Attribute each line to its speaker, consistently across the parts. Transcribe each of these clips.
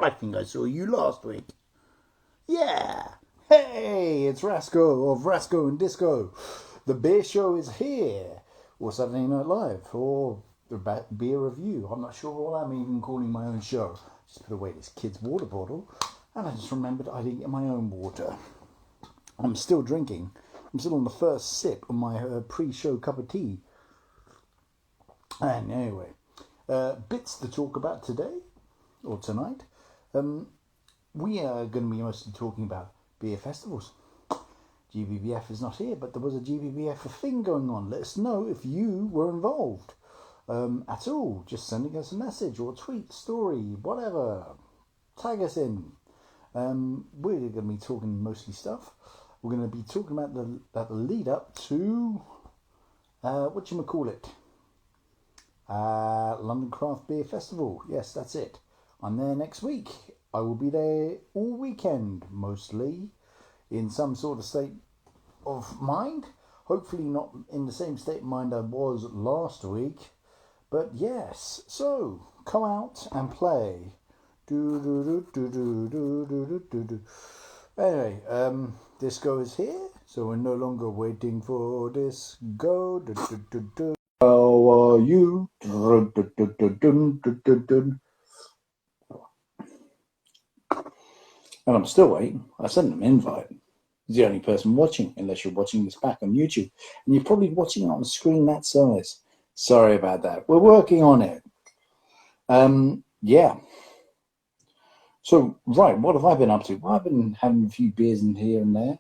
Speaker 1: I think I saw you last week. Yeah. Hey, it's Rasco of Rasco and Disco. The beer show is here. Or Saturday Night Live. Or the beer review. I'm not sure what I'm even calling my own show. Just put away this kid's water bottle. And I just remembered I didn't get my own water. I'm still drinking. I'm still on the first sip of my pre-show cup of tea. And anyway, bits to talk about today, or tonight. We are going to be mostly talking about beer festivals. GBBF is not here, but there was a GBBF thing going on. Let us know if you were involved at all. Just sending us a message or tweet, story, whatever. Tag us in. We're going to be talking mostly stuff. We're going to be talking about the lead up to London Craft Beer Festival. Yes, that's it. I'm there next week. I will be there all weekend, mostly in some sort of state of mind. Hopefully not in the same state of mind I was last week. But yes, so come out and play. Anyway, disco is here, so we're no longer waiting for disco. How are you? And I'm still waiting. I sent them an invite. He's the only person watching, unless you're watching this back on YouTube. And you're probably watching it on a screen that size. Sorry about that. We're working on it. Yeah. So, right, what have I been up to? Well, I've been having a few beers in here and there.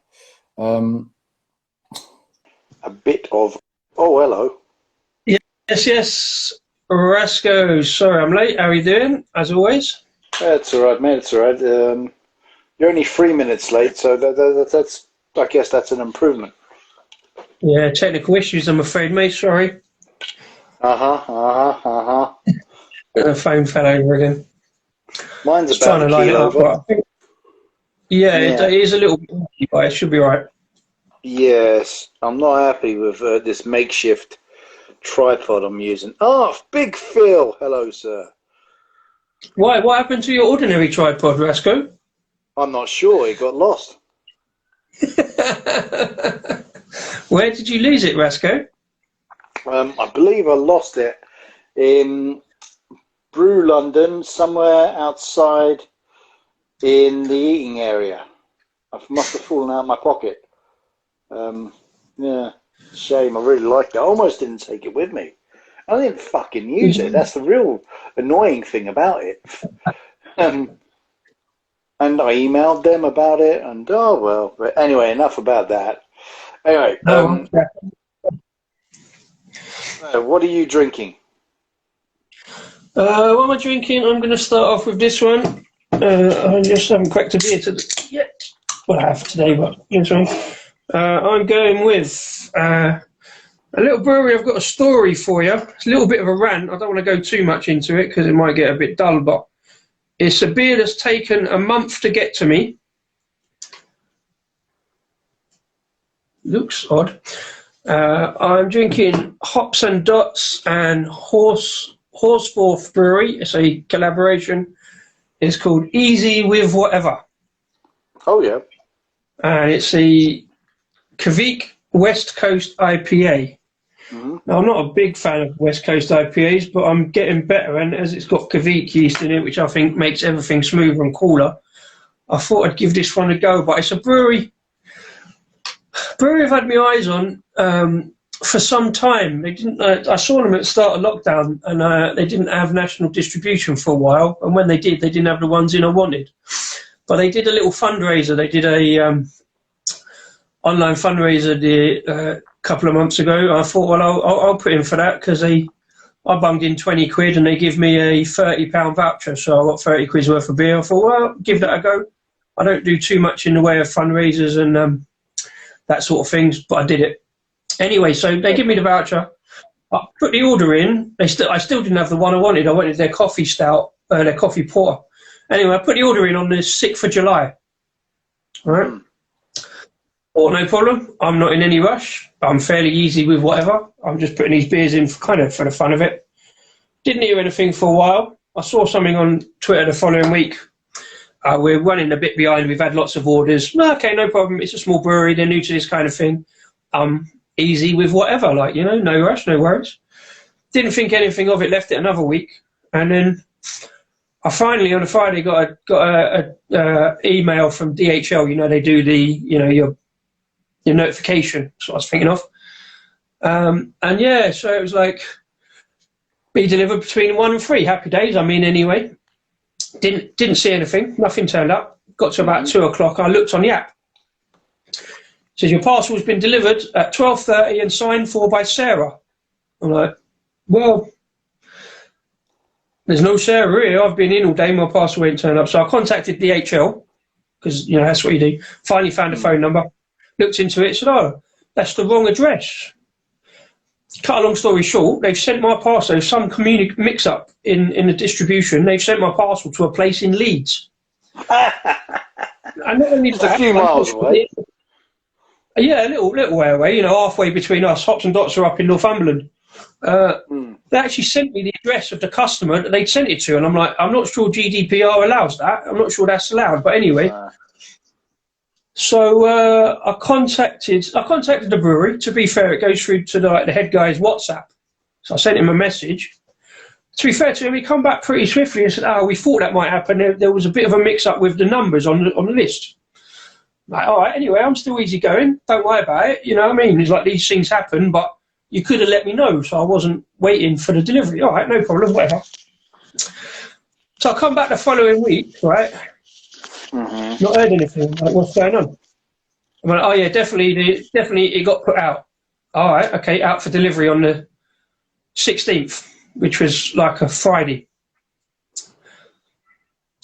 Speaker 1: A bit of... Oh, hello.
Speaker 2: Yes. Rasco, sorry I'm late. How are you doing, as always?
Speaker 1: That's all right, mate. It's all right. You're only 3 minutes late, so that's I guess that's an improvement.
Speaker 2: Yeah, technical issues, I'm afraid, mate. Sorry. The phone fell over again.
Speaker 1: Mine's
Speaker 2: Just
Speaker 1: about
Speaker 2: trying to line it up. It is a little bit funky, but it should be all right.
Speaker 1: Yes, I'm not happy with this makeshift tripod I'm using. Oh, Big Phil. Hello, sir.
Speaker 2: Why? What happened to your ordinary tripod, Rasco?
Speaker 1: I'm not sure. It got lost.
Speaker 2: Where did you lose it, Rasco?
Speaker 1: I believe I lost it in Brew London, somewhere outside in the eating area. I must have fallen out of my pocket. Yeah, shame. I really liked it. I almost didn't take it with me. I didn't fucking use it. That's the real annoying thing about it. And I emailed them about it, and oh well. But anyway, enough about that. Anyway, what are you drinking?
Speaker 2: What am I drinking? I'm going to start off with this one. I just haven't cracked a beer yet. Well, I have today, but this one. I'm going with a little brewery. I've got a story for you. It's a little bit of a rant. I don't want to go too much into it because it might get a bit dull, but it's a beer that's taken a month to get to me. Looks odd. I'm drinking Hops and Dots and Horseforth Brewery. It's a collaboration. It's called Easy with Whatever.
Speaker 1: Oh, yeah.
Speaker 2: And it's a Kveik West Coast IPA. Mm-hmm. Now, I'm not a big fan of West Coast IPAs, but I'm getting better. And as it's got Kveik yeast in it, which I think makes everything smoother and cooler, I thought I'd give this one a go. But it's a brewery I've had my eyes on for some time. They didn't. I saw them at the start of lockdown, and they didn't have national distribution for a while. And when they did, they didn't have the ones in I wanted. But they did a little fundraiser. They did a online fundraiser a couple of months ago. I thought, well, I'll put in for that because I bunged in 20 quid and they give me a £30 voucher. So I got 30 quid worth of beer. I thought, well, give that a go. I don't do too much in the way of fundraisers and that sort of things, but I did it. Anyway, so they give me the voucher. I put the order in. I still didn't have the one I wanted. I wanted their coffee stout, their coffee porter. Anyway, I put the order in on the 6th of July. All right. Or no problem. I'm not in any rush. I'm fairly easy with whatever. I'm just putting these beers in for the fun of it. Didn't hear anything for a while. I saw something on Twitter the following week we're running a bit behind. We've had lots of orders. No, okay, no problem. It's a small brewery. They're new to this kind of thing. Easy with whatever, like, you know, no rush, no worries. Didn't think anything of it, left it another week. And then I finally, on a Friday, got a email from DHL. You know, they do the, you know, your notification. That's what I was thinking of. And yeah, so it was like, be delivered between 1 and 3. Happy days. I mean, anyway, didn't see anything. Nothing turned up. Got to about 2 o'clock. I looked on the app. It says your parcel has been delivered at 12:30 and signed for by Sarah. I'm like, well, there's no Sarah here. I've been in all day. My parcel ain't turned up. So I contacted DHL because, you know, that's what you do. Finally found a phone number. Looked into it. Said, oh, that's the wrong address. Cut a long story short, they've sent my parcel. There's some mix-up in the distribution. They've sent my parcel to a place in Leeds. And not only
Speaker 3: just a few miles away.
Speaker 2: Yeah, a little way away. You know, halfway between us. Hops and Dots are up in Northumberland. They actually sent me the address of the customer that they'd sent it to, and I'm like, I'm not sure GDPR allows that. I'm not sure that's allowed, but anyway. So I contacted the brewery. To be fair, it goes through to the head guy's WhatsApp. So I sent him a message. To be fair to him, he come back pretty swiftly and said, "Oh, we thought that might happen. There was a bit of a mix-up with the numbers on the list." Like, all right. Anyway, I'm still easygoing. Don't worry about it. You know what I mean? It's like these things happen, but you could have let me know, so I wasn't waiting for the delivery. All right, no problem, whatever. So I come back the following week, right? Mm-hmm. Not heard anything. Like, what's going on? I went, oh yeah, definitely it got put out. All right, okay, out for delivery on the 16th, which was like a Friday.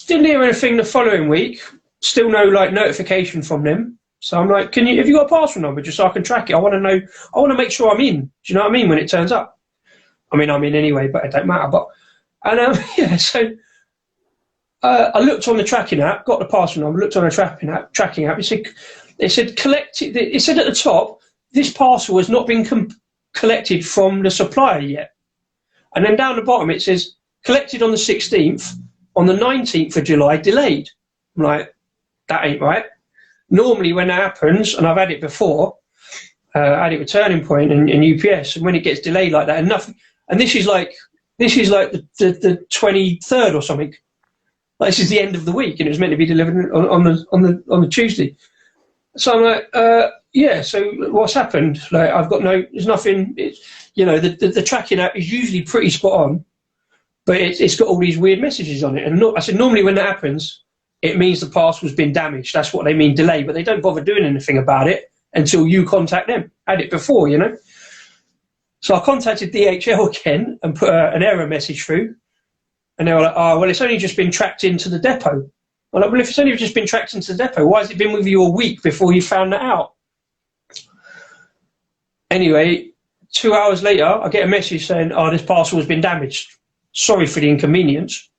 Speaker 2: Didn't hear anything the following week. Still no like notification from them. So I'm like, have you got a parcel number just so I can track it? I want to know. I want to make sure I'm in. Do you know what I mean? When it turns up, I mean I'm in anyway, but it don't matter. But yeah, so I looked on the tracking app, got the parcel number, looked on the tracking app. It said collected. It said at the top, this parcel has not been collected from the supplier yet. And then down the bottom it says collected on the 16th, on the 19th of July, delayed. I'm like, that ain't right. Normally when that happens, and I've had it before, I had it with Turning Point and UPS, and when it gets delayed like that, and nothing, and this is like the 23rd or something. Like, this is the end of the week, and it was meant to be delivered on the Tuesday. So I'm like, yeah. So what's happened? Like, I've got there's nothing. You know, the tracking app is usually pretty spot on, but it's got all these weird messages on it. And I said normally when that happens, it means the parcel's been damaged. That's what they mean, delay. But they don't bother doing anything about it until you contact them. Had it before, you know. So I contacted DHL again and put an error message through. And they were like, oh, well, it's only just been tracked into the depot. I'm like, well, if it's only just been tracked into the depot, why has it been with you a week before you found that out? Anyway, 2 hours later, I get a message saying, oh, this parcel has been damaged. Sorry for the inconvenience.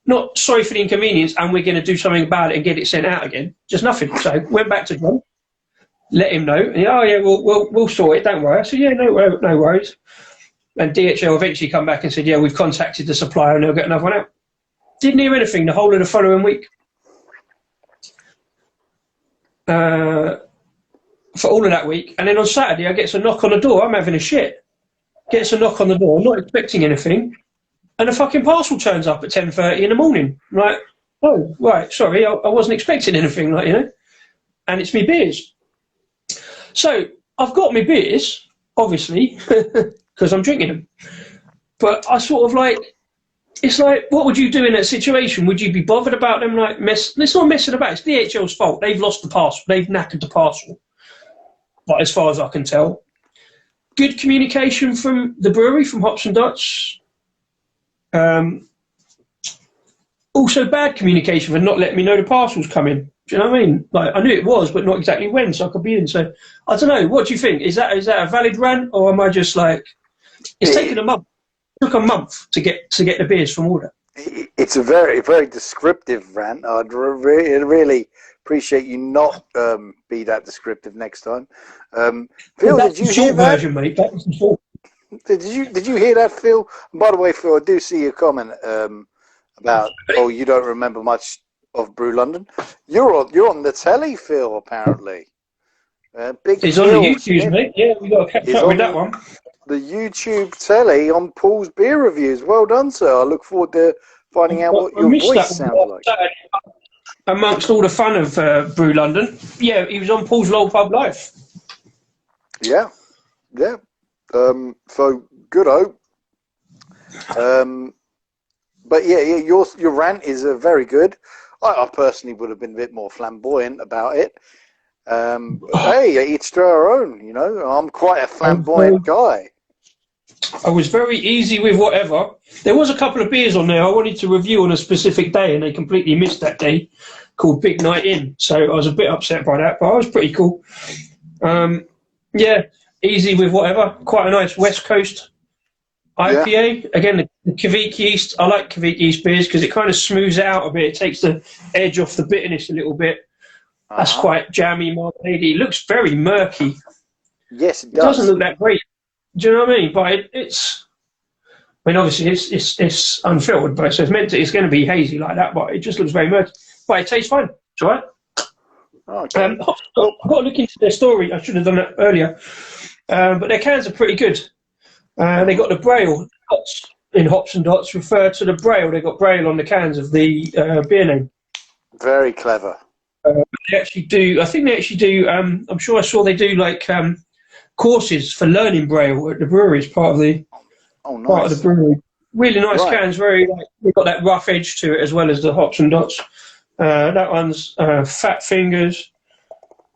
Speaker 2: Not sorry for the inconvenience, and we're going to do something about it and get it sent out again. Just nothing. So went back to John, let him know. And he, oh yeah, we'll sort it. Don't worry. I said, yeah, no worries. And DHL eventually come back and said, yeah, we've contacted the supplier and they'll get another one out. Didn't hear anything the whole of the following week. For all of that week, and then on Saturday I get a knock on the door. I'm having a shit. Gets a knock on the door, not expecting anything. And a fucking parcel turns up at 10:30 in the morning. I'm like, oh, right, sorry, I wasn't expecting anything, like, you know. And it's me beers. So I've got me beers, obviously, because I'm drinking them. But I sort of like, it's like, what would you do in that situation? Would you be bothered about them? Like, it's not messing about. It's DHL's fault. They've lost the parcel. They've knackered the parcel. But as far as I can tell, good communication from the brewery, from Hops and Dots. Also bad communication for not letting me know the parcel's coming. Do you know what I mean? Like, I knew it was, but not exactly when, so I could be in. So I don't know. What do you think? Is that a valid rant, or am I just like? It's taken a month. It took a month to get the beers from order.
Speaker 3: It's a very, very descriptive rant. I'd really appreciate you not be that descriptive next time. Phil, did you hear that?
Speaker 2: Version, mate. That was the short.
Speaker 3: Did you hear that, Phil? And by the way, Phil, I do see your comment about, oh, you don't remember much of Brew London. You're on the telly, Phil. Apparently, big.
Speaker 2: He's
Speaker 3: Phil
Speaker 2: on the YouTube, mate. Yeah, we got to catch up with that one.
Speaker 3: The YouTube telly on Paul's beer reviews. Well done, sir. I look forward to finding out what your voice sounds like.
Speaker 2: Amongst all the fun of Brew London, yeah, he was on Paul's Low Pub Live.
Speaker 3: Yeah. So good hope. But yeah, your rant is very good. I personally would have been a bit more flamboyant about it. Hey, each to our own. You know, I'm quite a flamboyant guy.
Speaker 2: I was very easy with whatever. There was a couple of beers on there I wanted to review on a specific day, and they completely missed that day, called Big Night In. So I was a bit upset by that, but I was pretty cool. Yeah, easy with whatever. Quite a nice West Coast IPA. Yeah. Again, the Kveik yeast. I like Kveik yeast beers because it kind of smooths it out a bit. It takes the edge off the bitterness a little bit. That's quite jammy, marmalade. It looks very murky.
Speaker 3: Yes, it does.
Speaker 2: It doesn't look that great. Do you know what I mean? But it's. I mean, obviously it's unfiltered, but so it's going to be hazy like that. But it just looks very murky. But it tastes fine. It's all right.
Speaker 3: Okay.
Speaker 2: I've got to look into their story. I should have done that earlier. But their cans are pretty good. They got the braille in Hops and Dots refer to the braille. They got braille on the cans of the beer name.
Speaker 3: Very clever.
Speaker 2: They actually do. I think they actually do. I'm sure I saw they do like courses for learning braille at the brewery as part of the part of the brewery. Really nice cans. Very they've got that rough edge to it as well as the Hops and Dots. That one's Fat Fingers,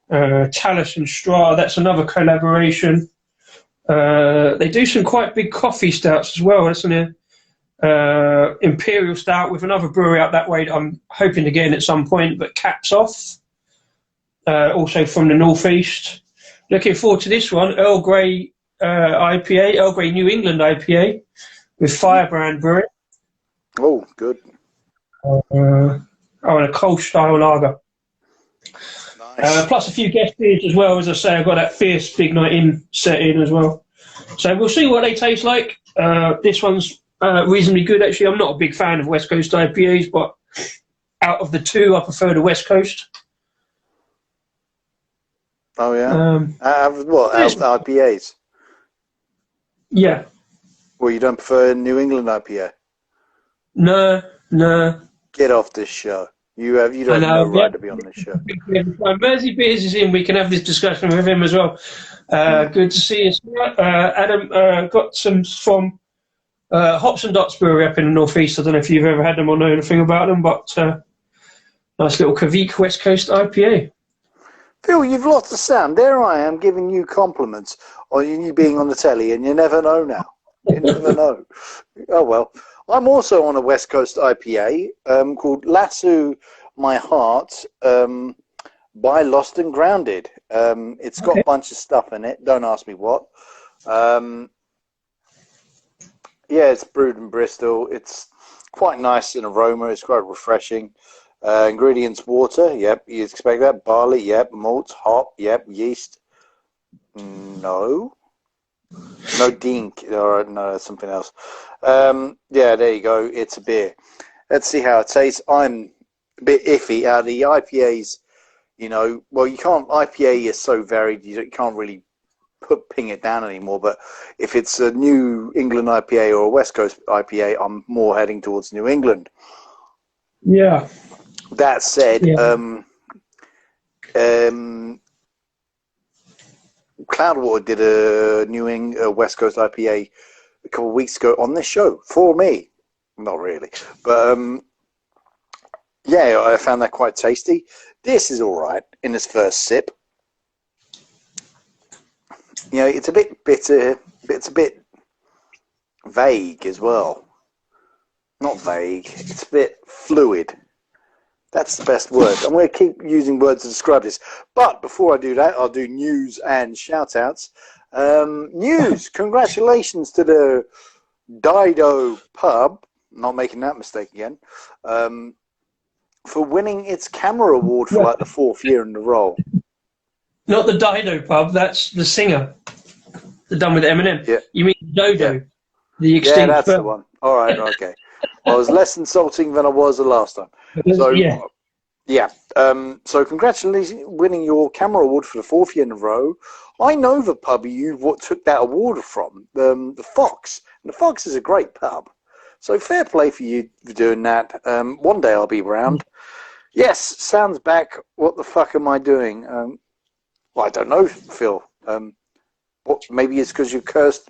Speaker 2: Talus and Straw. That's another collaboration. They do some quite big coffee stouts as well. That's an Imperial Stout with another brewery up that way that I'm hoping to get in at some point, but Caps Off. Also from the Northeast. Looking forward to this one, Earl Grey IPA, Earl Grey New England IPA with Firebrand Brewing.
Speaker 3: Oh, good.
Speaker 2: And a Kolsch style lager. Nice. Plus a few guest beers as well. As I say, I've got that fierce Big Night In set in as well. So we'll see what they taste like. This one's reasonably good, actually. I'm not a big fan of West Coast IPAs, but out of the two, I prefer the West Coast.
Speaker 3: Oh, yeah? What, IPAs?
Speaker 2: Yeah.
Speaker 3: Well, you don't prefer New England IPA?
Speaker 2: No.
Speaker 3: Get off this show. You don't have no right to be on this show.
Speaker 2: Mersey Beers is in. We can have this discussion with him as well. Good to see you. Adam got some from Hops and Dots Brewery up in the Northeast. I don't know if you've ever had them or know anything about them, but nice little Kveik West Coast IPA.
Speaker 3: Phil, you've lost the sound. There I am giving you compliments on you being on the telly, and you never know now. You never know. Oh, well. I'm also on a West Coast IPA called Lasso My Heart by Lost and Grounded. It's got a bunch of stuff in it. Don't ask me what. Yeah, it's brewed in Bristol. It's quite nice in aroma. It's quite refreshing. Ingredients: water. Yep, you expect that. Barley. Yep. Malt. Hop. Yep. Yeast. No, dink. Or no, that's something else. Yeah, there you go. It's a beer. Let's see how it tastes. I'm a bit iffy. Out of the IPAs, well, you can't. IPA is so varied. You can't really ping it down anymore. But if it's a New England IPA or a West Coast IPA, I'm more heading towards New England.
Speaker 2: Yeah.
Speaker 3: That said, Cloudwater did a West Coast IPA a couple of weeks ago on this show for me. Not really, but yeah, I found that quite tasty. This is all right in its first sip. It's a bit bitter. It's a bit vague as well. Not vague. It's a bit fluid. That's the best word. I'm going to keep using words to describe this. But before I do that, I'll do news and shout-outs. News. Congratulations to the Dido Pub, not making that mistake again, for winning its camera award for like the 4th year in a row.
Speaker 2: Not the Dido Pub, that's the singer. The done with Eminem.
Speaker 3: Yeah.
Speaker 2: You mean Dodo, the extinct.
Speaker 3: Yeah, that's the one. All right, okay. I was less insulting than I was the last time. So,
Speaker 2: yeah.
Speaker 3: Yeah. So congratulations winning your camera award for the 4th year in a row. I know the pub you took that award from, the Fox. And the Fox is a great pub. So fair play for you for doing that. One day I'll be around. Yes, sounds back. What the fuck am I doing? Well, I don't know, Phil. Maybe it's because you cursed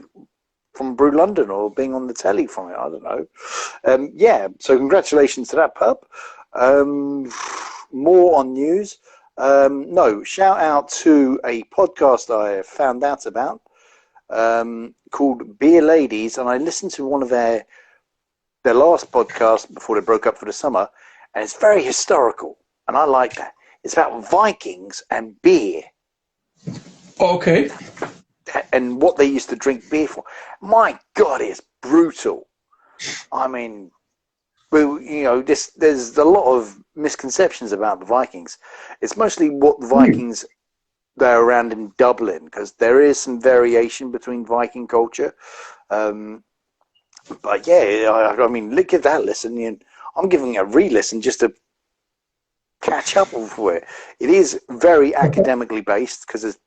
Speaker 3: from Brew London or being on the telly from it. I don't know. Yeah, so congratulations to that pub. More on news. No, shout out to a podcast I found out about called Beer Ladies, and I listened to one of their last podcast before they broke up for the summer, and it's very historical, and I like that. It's about Vikings and beer.
Speaker 2: Okay.
Speaker 3: And what they used to drink beer for. My God, it's brutal. I mean, well, you know, there's a lot of misconceptions about the Vikings. It's mostly what the Vikings they're around in Dublin, because there is some variation between Viking culture. But yeah, I mean, look at that listen. I'm giving it a re-listen just to catch up with it. It is very academically based because it's,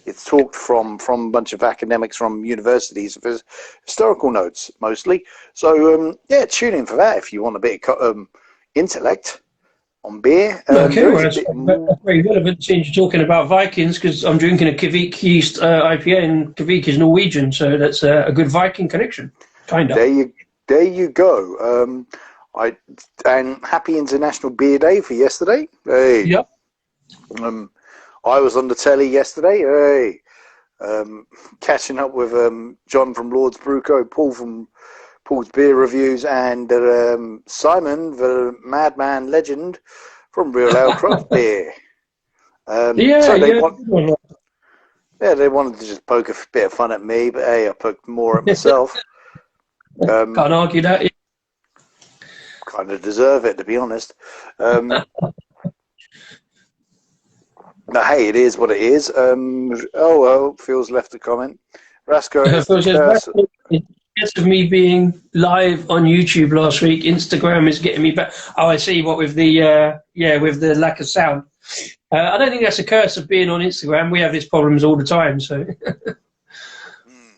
Speaker 3: it's talked from a bunch of academics from universities with historical notes mostly. So yeah, tune in for that if you want a bit of intellect on beer.
Speaker 2: Okay, well, that's very relevant since you're talking about Vikings, because I'm drinking a Kveik yeast IPA, and Kveik is Norwegian, so that's a good Viking connection, kind of.
Speaker 3: There you go. And happy International Beer Day for yesterday. Hey.
Speaker 2: Yep.
Speaker 3: I was on the telly yesterday. Hey. Catching up with John from Lord's Brewco, Paul from Paul's Beer Reviews, and Simon, the madman legend from Real Ale Craft Beer. They wanted to just poke a bit of fun at me, but hey, I poked more at myself.
Speaker 2: Can't argue that.
Speaker 3: Kind of deserve it, to be honest. No, hey, it is what it is. Oh well, Phil's left a comment. Rasco
Speaker 2: Because of me being live on YouTube last week, Instagram is getting me back. Oh, I see. What with the with the lack of sound. I don't think that's a curse of being on Instagram. We have these problems all the time. So,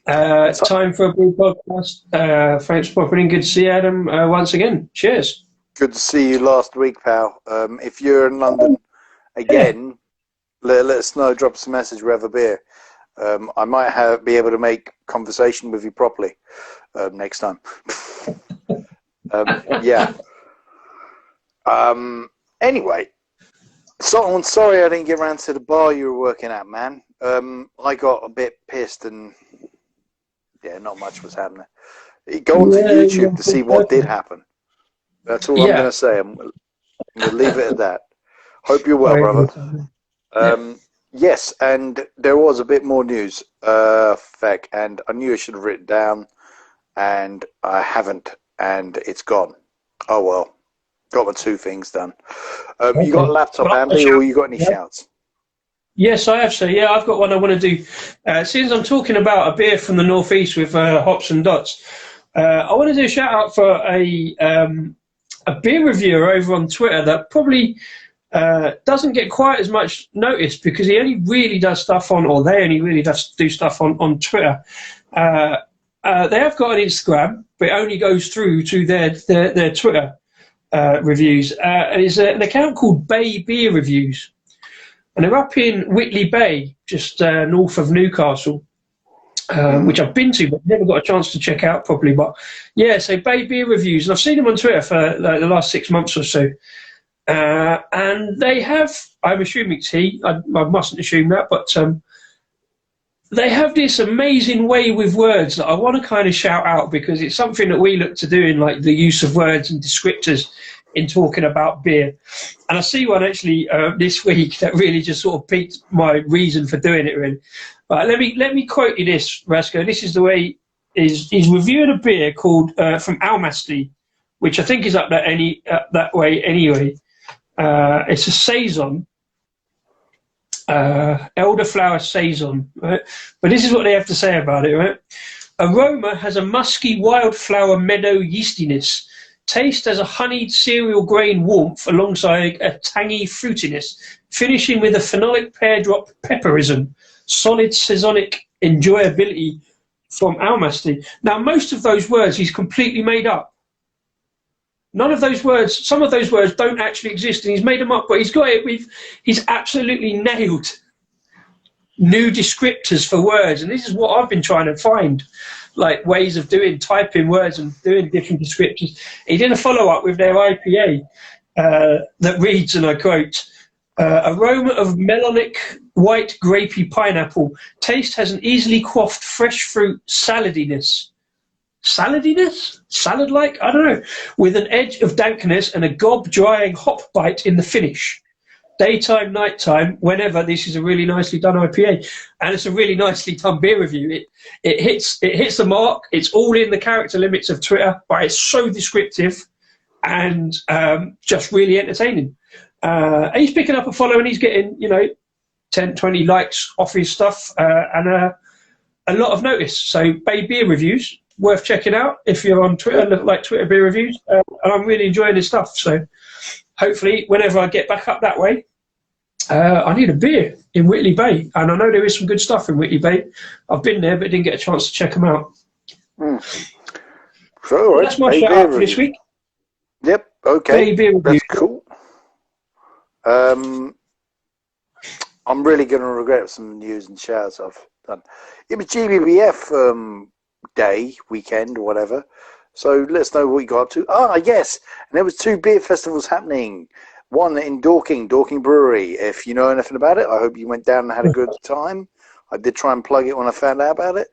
Speaker 2: time for a big podcast. Thanks for popping in. Good to see you, Adam. Once again, cheers.
Speaker 3: Good to see you last week, pal. If you're in London again, let us know. Drop us a message. We have a beer. I might be able to make conversation with you properly next time. Yeah. Anyway, so I'm sorry I didn't get around to the bar you were working at, man. I got a bit pissed and not much was happening. Go onto YouTube to see what did happen. That's all I'm going to say. I'm going to leave it at that. Hope you're well, brother. Yes, and there was a bit more news, Feck, and I knew I should have written down, and I haven't, and it's gone. Oh well, got my 2 things done. You got a laptop, Andy, or you got any shouts?
Speaker 2: Yes, I have. So yeah, I've got one I want to do. Since I'm talking about a beer from the northeast with hops and dots, I want to do a shout out for a beer reviewer over on Twitter that probably doesn't get quite as much notice because he only really does stuff on, or they only really do stuff on Twitter. They have got an Instagram, but it only goes through to their Twitter reviews. And it's an account called Bay Beer Reviews. And they're up in Whitley Bay, just north of Newcastle, which I've been to, but never got a chance to check out properly. But yeah, so Bay Beer Reviews. And I've seen them on Twitter for the last 6 months or so. And they have, I'm assuming it's he, I mustn't assume that, but they have this amazing way with words that I want to kind of shout out because it's something that we look to do in like the use of words and descriptors in talking about beer. And I see one actually this week that really just sort of piqued my reason for doing it really. But let me quote you this, Rasco. This is the way he's reviewing a beer called from Almasty, which I think is up that way anyway. It's a Saison, elderflower Saison, right? But this is what they have to say about it, right? Aroma has a musky wildflower meadow yeastiness, Taste has a honeyed cereal grain warmth alongside a tangy fruitiness, finishing with a phenolic pear drop pepperism, solid sezonic enjoyability from Almasty. Now, most of those words he's completely made up. None of those words, some of those words don't actually exist, and he's made them up, but he's got it. He's absolutely nailed new descriptors for words, and this is what I've been trying to find, like ways of typing words and doing different descriptors. He did a follow-up with their IPA that reads, and I quote, aroma of melonic white grapey pineapple. Taste has an easily quaffed fresh fruit saladiness. Saladiness? Salad-like? I don't know. With an edge of dankness and a gob-drying hop bite in the finish. Daytime, nighttime, whenever. This is a really nicely done IPA, and it's a really nicely done beer review. It hits the mark. It's all in the character limits of Twitter, but it's so descriptive and just really entertaining. He's picking up a follow, and he's getting 10, 20 likes off his stuff and a lot of notice. So, Bay Beer Reviews, worth checking out if you're on Twitter, look like Twitter Beer Reviews, and I'm really enjoying his stuff. So, hopefully, whenever I get back up that way, I need a beer in Whitley Bay, and I know there is some good stuff in Whitley Bay. I've been there, but didn't get a chance to check them out.
Speaker 3: So,
Speaker 2: that's my shout out for this week.
Speaker 3: Yep. Okay. That's cool. I'm really going to regret some news and shouts I've done. It was GBBF day, weekend, or whatever. So let us know what you got up to. Yes. And there was 2 beer festivals happening. One in Dorking Brewery. If you know anything about it, I hope you went down and had a good time. I did try and plug it when I found out about it.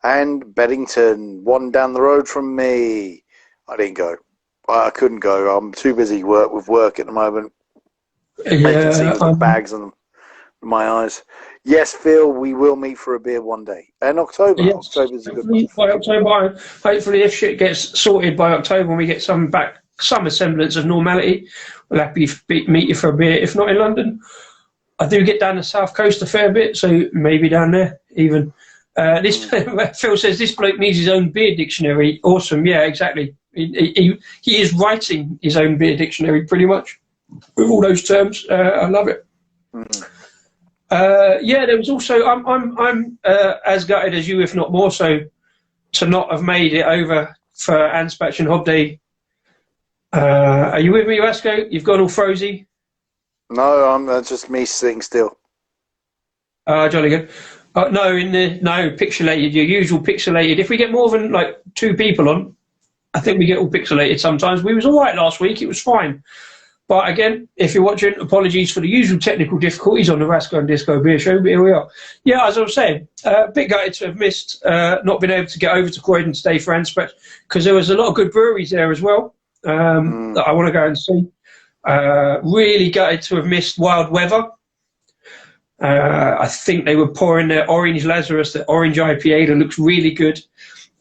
Speaker 3: And Beddington, one down the road from me. I didn't go. I couldn't go. I'm too busy with work at the moment. Making scenes with bags on my eyes. Yes, Phil, we will meet for a beer one day. In October. Yes, October's a good month.
Speaker 2: By October, hopefully if shit gets sorted by October and we get some semblance of normality, we'll have to meet you for a beer. If not in London, I do get down the South Coast a fair bit, so maybe down there even. Phil says this bloke needs his own beer dictionary. Awesome, yeah, exactly. He is writing his own beer dictionary pretty much with all those terms. I love it. There was also I'm as gutted as you, if not more so, to not have made it over for Anspach and Hob Day. Are you with me, Vasco? You've gone all frozy.
Speaker 3: No, I'm just me sitting still.
Speaker 2: Jolly good. No, pixelated. Your usual pixelated. If we get more than like 2 people on, I think we get all pixelated sometimes. We was all right last week. It was fine. But again, if you're watching, apologies for the usual technical difficulties on the Vasco and Disco Beer Show, but here we are. Yeah, as I was saying, a bit gutted to have missed, not been able to get over to Croydon today for Anspach, because there was a lot of good breweries there as well that I want to go and see. Really gutted to have missed Wild Weather. I think they were pouring their Orange Lazarus, the Orange IPA that looks really good.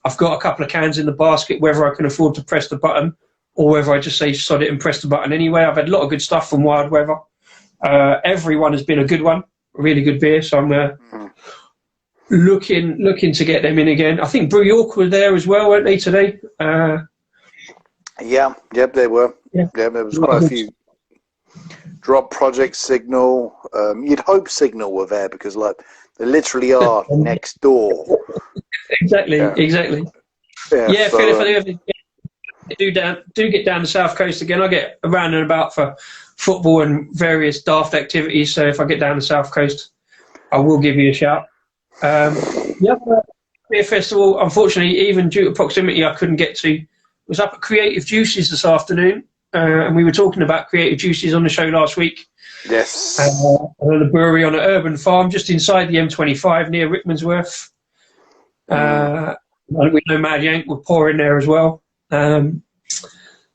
Speaker 2: I've got a couple of cans in the basket, whether I can afford to press the button or whether I just say sod it and press the button anyway. I've had a lot of good stuff from Wild Weather. Everyone has been a good one, a really good beer. So I'm looking to get them in again. I think Brew York were there as well, weren't they, today?
Speaker 3: Yep, they were. Yeah, there was quite a few. Drop Project Signal. You'd hope Signal were there because they literally are next door.
Speaker 2: Exactly. Yeah, so, Phil, if I do get down the South Coast again, I get around and about for football and various daft activities. So if I get down the South Coast, I will give you a shout. Beer festival, unfortunately, even due to proximity, I couldn't get to. I was up at Creative Juices this afternoon, and we were talking about Creative Juices on the show last week.
Speaker 3: Yes.
Speaker 2: The brewery on an urban farm just inside the M25 near Rickmansworth. We know Mad Yank were pouring there as well.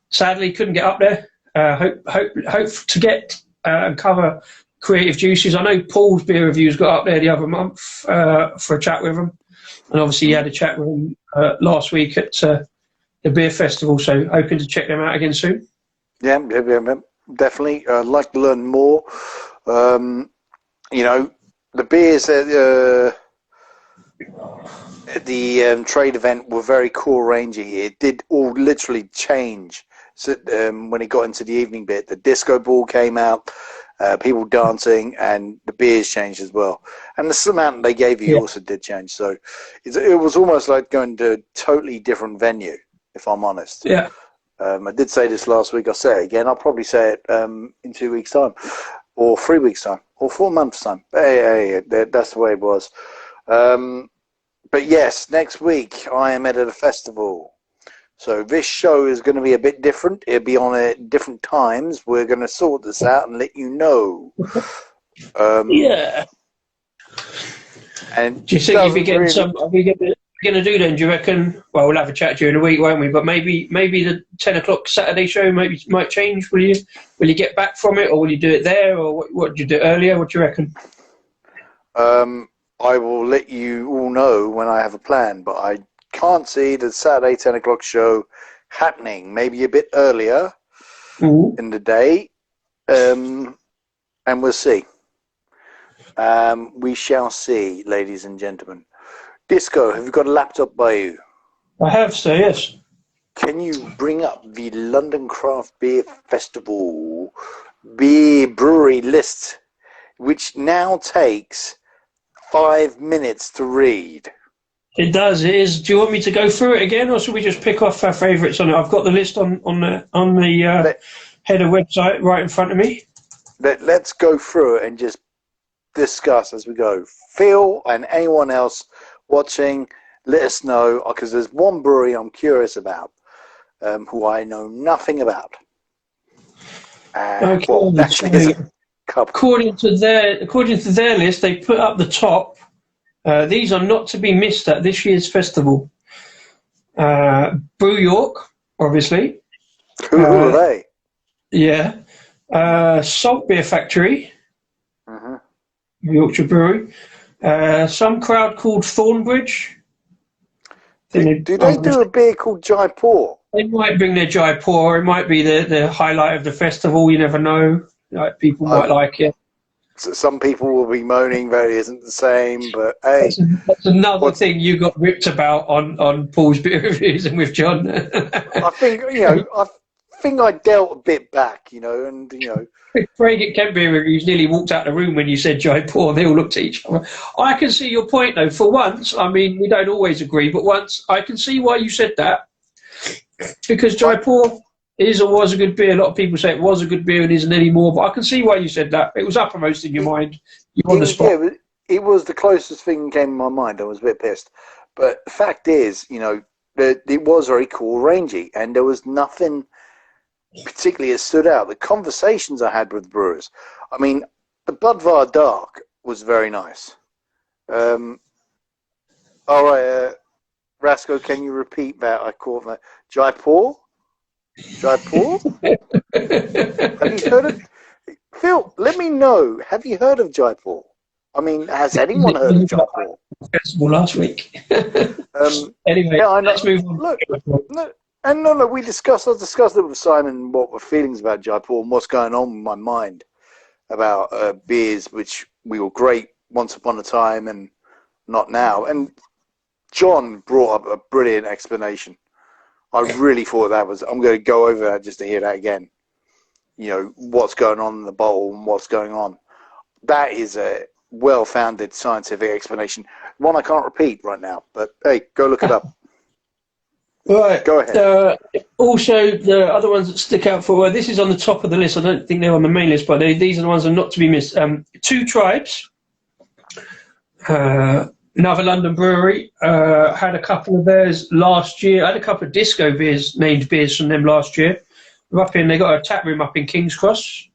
Speaker 2: Sadly, couldn't get up there. Hope to get and cover Creative Juices. I know Paul's beer reviews got up there the other month for a chat with him, and obviously he had a chat with him last week at the beer festival. So hoping to check them out again soon.
Speaker 3: Yeah, definitely. I'd like to learn more. The beers at the trade event were very core rangey. It did all literally change So when it got into the evening bit, the disco ball came out, people dancing, and the beers changed as well. And the amount they gave you also did change. So it was almost like going to a totally different venue, if I'm honest.
Speaker 2: Yeah.
Speaker 3: I did say this last week. I'll say it again. I'll probably say it in 2 weeks' time, or 3 weeks' time, or 4 months' time. Hey, that's the way it was. But yes, next week I am at a festival. So this show is going to be a bit different. It'll be on at different times. We're going to sort this out and let you know.
Speaker 2: Yeah.
Speaker 3: And
Speaker 2: do you think if you get some, are we going to do then? Do you reckon? Well, we'll have a chat during the week, won't we? But maybe the 10 o'clock Saturday show might change. Will you get back from it, or will you do it there, or what do you do earlier? What do you reckon?
Speaker 3: I will let you all know when I have a plan, but I can't see the Saturday 10 o'clock show happening. Maybe a bit earlier in the day, and we'll see. We shall see, ladies and gentlemen. Disco, have you got a laptop by you?
Speaker 2: I have, sir, yes.
Speaker 3: Can you bring up the London Craft Beer Festival beer brewery list, which now takes 5 minutes to read?
Speaker 2: It does. It is. Do you want me to go through it again, or should we just pick off our favourites on it? I've got the list on the header website right in front of me.
Speaker 3: Let's go through it and just discuss as we go. Phil and anyone else watching, let us know, because there's one brewery I'm curious about, who I know nothing about.
Speaker 2: Okay.
Speaker 3: Well, actually,
Speaker 2: according to their list, they put up the top. These are not to be missed at this year's festival. Brew York, obviously.
Speaker 3: Who are they?
Speaker 2: Yeah. Salt Beer Factory. Yorkshire Brewery. Some crowd called Thornbridge.
Speaker 3: Do they do a beer called Jaipur?
Speaker 2: They might bring their Jaipur. It might be the highlight of the festival. You never know. Like, people might like it.
Speaker 3: So some people will be moaning that it isn't the same, but hey.
Speaker 2: That's another thing you got ripped about on Paul's beer reviews and with John.
Speaker 3: I think I dealt a bit back, and
Speaker 2: Craig at Kent Beer Reviews nearly walked out of the room when you said Jaipur. They all looked at each other. I can see your point, though. For once, I mean, we don't always agree, but once I can see why you said that. Because Jaipur is or was a good beer. A lot of people say it was a good beer and isn't anymore, but I can see why you said that. It was uppermost in your mind. You were on the spot.
Speaker 3: Yeah, it was the closest thing that came in my mind. I was a bit pissed. But the fact is, it was very cool, rangy, and there was nothing particularly that stood out. The conversations I had with brewers, I mean, the Budvar Dark was very nice. All right, Rasco, can you repeat that? I caught that. Jaipur? Jaipur? Have you heard of Phil? Let me know. Have you heard of Jaipur? I mean, has anyone heard of Jaipur?
Speaker 2: Festival last week. Anyway,
Speaker 3: yeah, I know.
Speaker 2: Let's move on.
Speaker 3: Look, no, I discussed it with Simon, what my feelings about Jaipur and what's going on in my mind about beers, which we were great once upon a time and not now. And John brought up a brilliant explanation. I really thought I'm going to go over that just to hear that again. What's going on in the bottle and what's going on. That is a well-founded scientific explanation. One I can't repeat right now, but hey, go look it up.
Speaker 2: Right.
Speaker 3: Go ahead.
Speaker 2: Also, the other ones that stick out this is on the top of the list. I don't think they're on the main list, but these are the ones that are not to be missed. Two Tribes, another London brewery, had a couple of theirs last year. I had a couple of disco beers, named beers from them last year. They got a tap room up in King's Cross.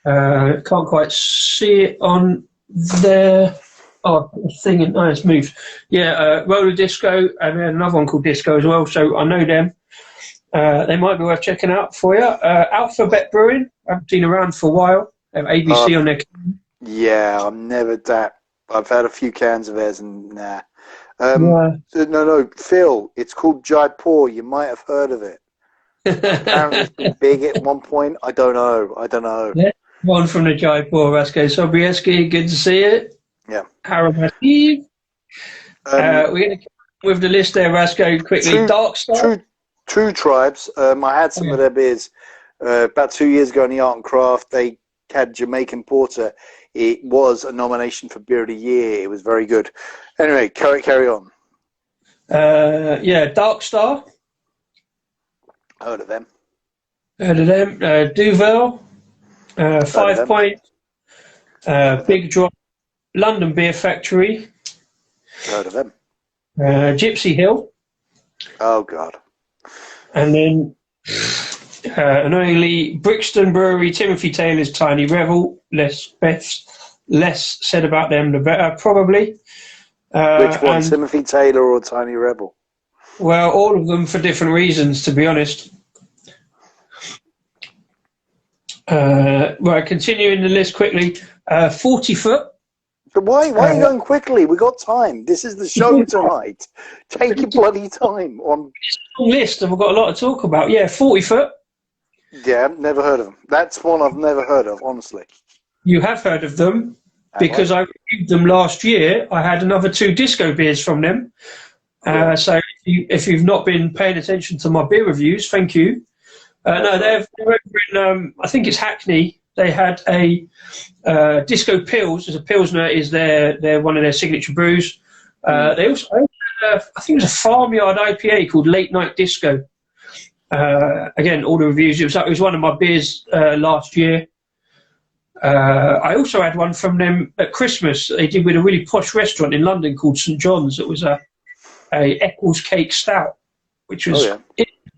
Speaker 2: Can't quite see it on there. Oh, thing, it's moved. Yeah, Roller Disco, and then another one called Disco as well. So I know them. They might be worth checking out for you. Alphabet Brewing, I haven't been around for a while. They have ABC on their.
Speaker 3: Yeah, I'm never that. I've had a few cans of theirs and nah. No, Phil, it's called Jaipur. You might have heard of it. Apparently it's been big at one point. I don't know.
Speaker 2: Yeah, one from the Jaipur, Rasko Sobieski. Good to see it.
Speaker 3: Yeah.
Speaker 2: We're going to with the list there, Rasko, quickly. Dark Star.
Speaker 3: True Tribes. I had some of their beers about 2 years ago in the Art and Craft. They had Jamaican Porter. It was a nomination for Beer of the Year. It was very good. Anyway, carry on.
Speaker 2: Dark Star.
Speaker 3: Heard of them.
Speaker 2: Duvel. 5 Point. Big Drop. London Beer Factory.
Speaker 3: Heard of them.
Speaker 2: Gypsy Hill.
Speaker 3: Oh, God.
Speaker 2: And then, annoyingly, Brixton Brewery, Timothy Taylor's Tiny Revel. Less said about them, the better, probably.
Speaker 3: Which one, Timothy Taylor or Tiny Rebel?
Speaker 2: Well, all of them for different reasons, to be honest. Right, continuing the list quickly. 40 Foot.
Speaker 3: But why are you going quickly? We got time. This is the show tonight. Take your bloody time.
Speaker 2: It's a long list, and we've got a lot to talk about. Yeah, 40 Foot.
Speaker 3: Yeah, never heard of them. That's one I've never heard of, honestly.
Speaker 2: You have heard of them because I reviewed them last year. I had another 2 disco beers from them. So if you've not been paying attention to my beer reviews, thank you. They're over in, I think it's Hackney. They had a Disco Pils. As a Pilsner is their one of their signature brews. They also had, I think it was a farmyard IPA called Late Night Disco. Again, all the reviews. It was one of my beers last year. I also had one from them at Christmas. They did with a really posh restaurant in London called St John's. It was a Eccles Cake Stout, which was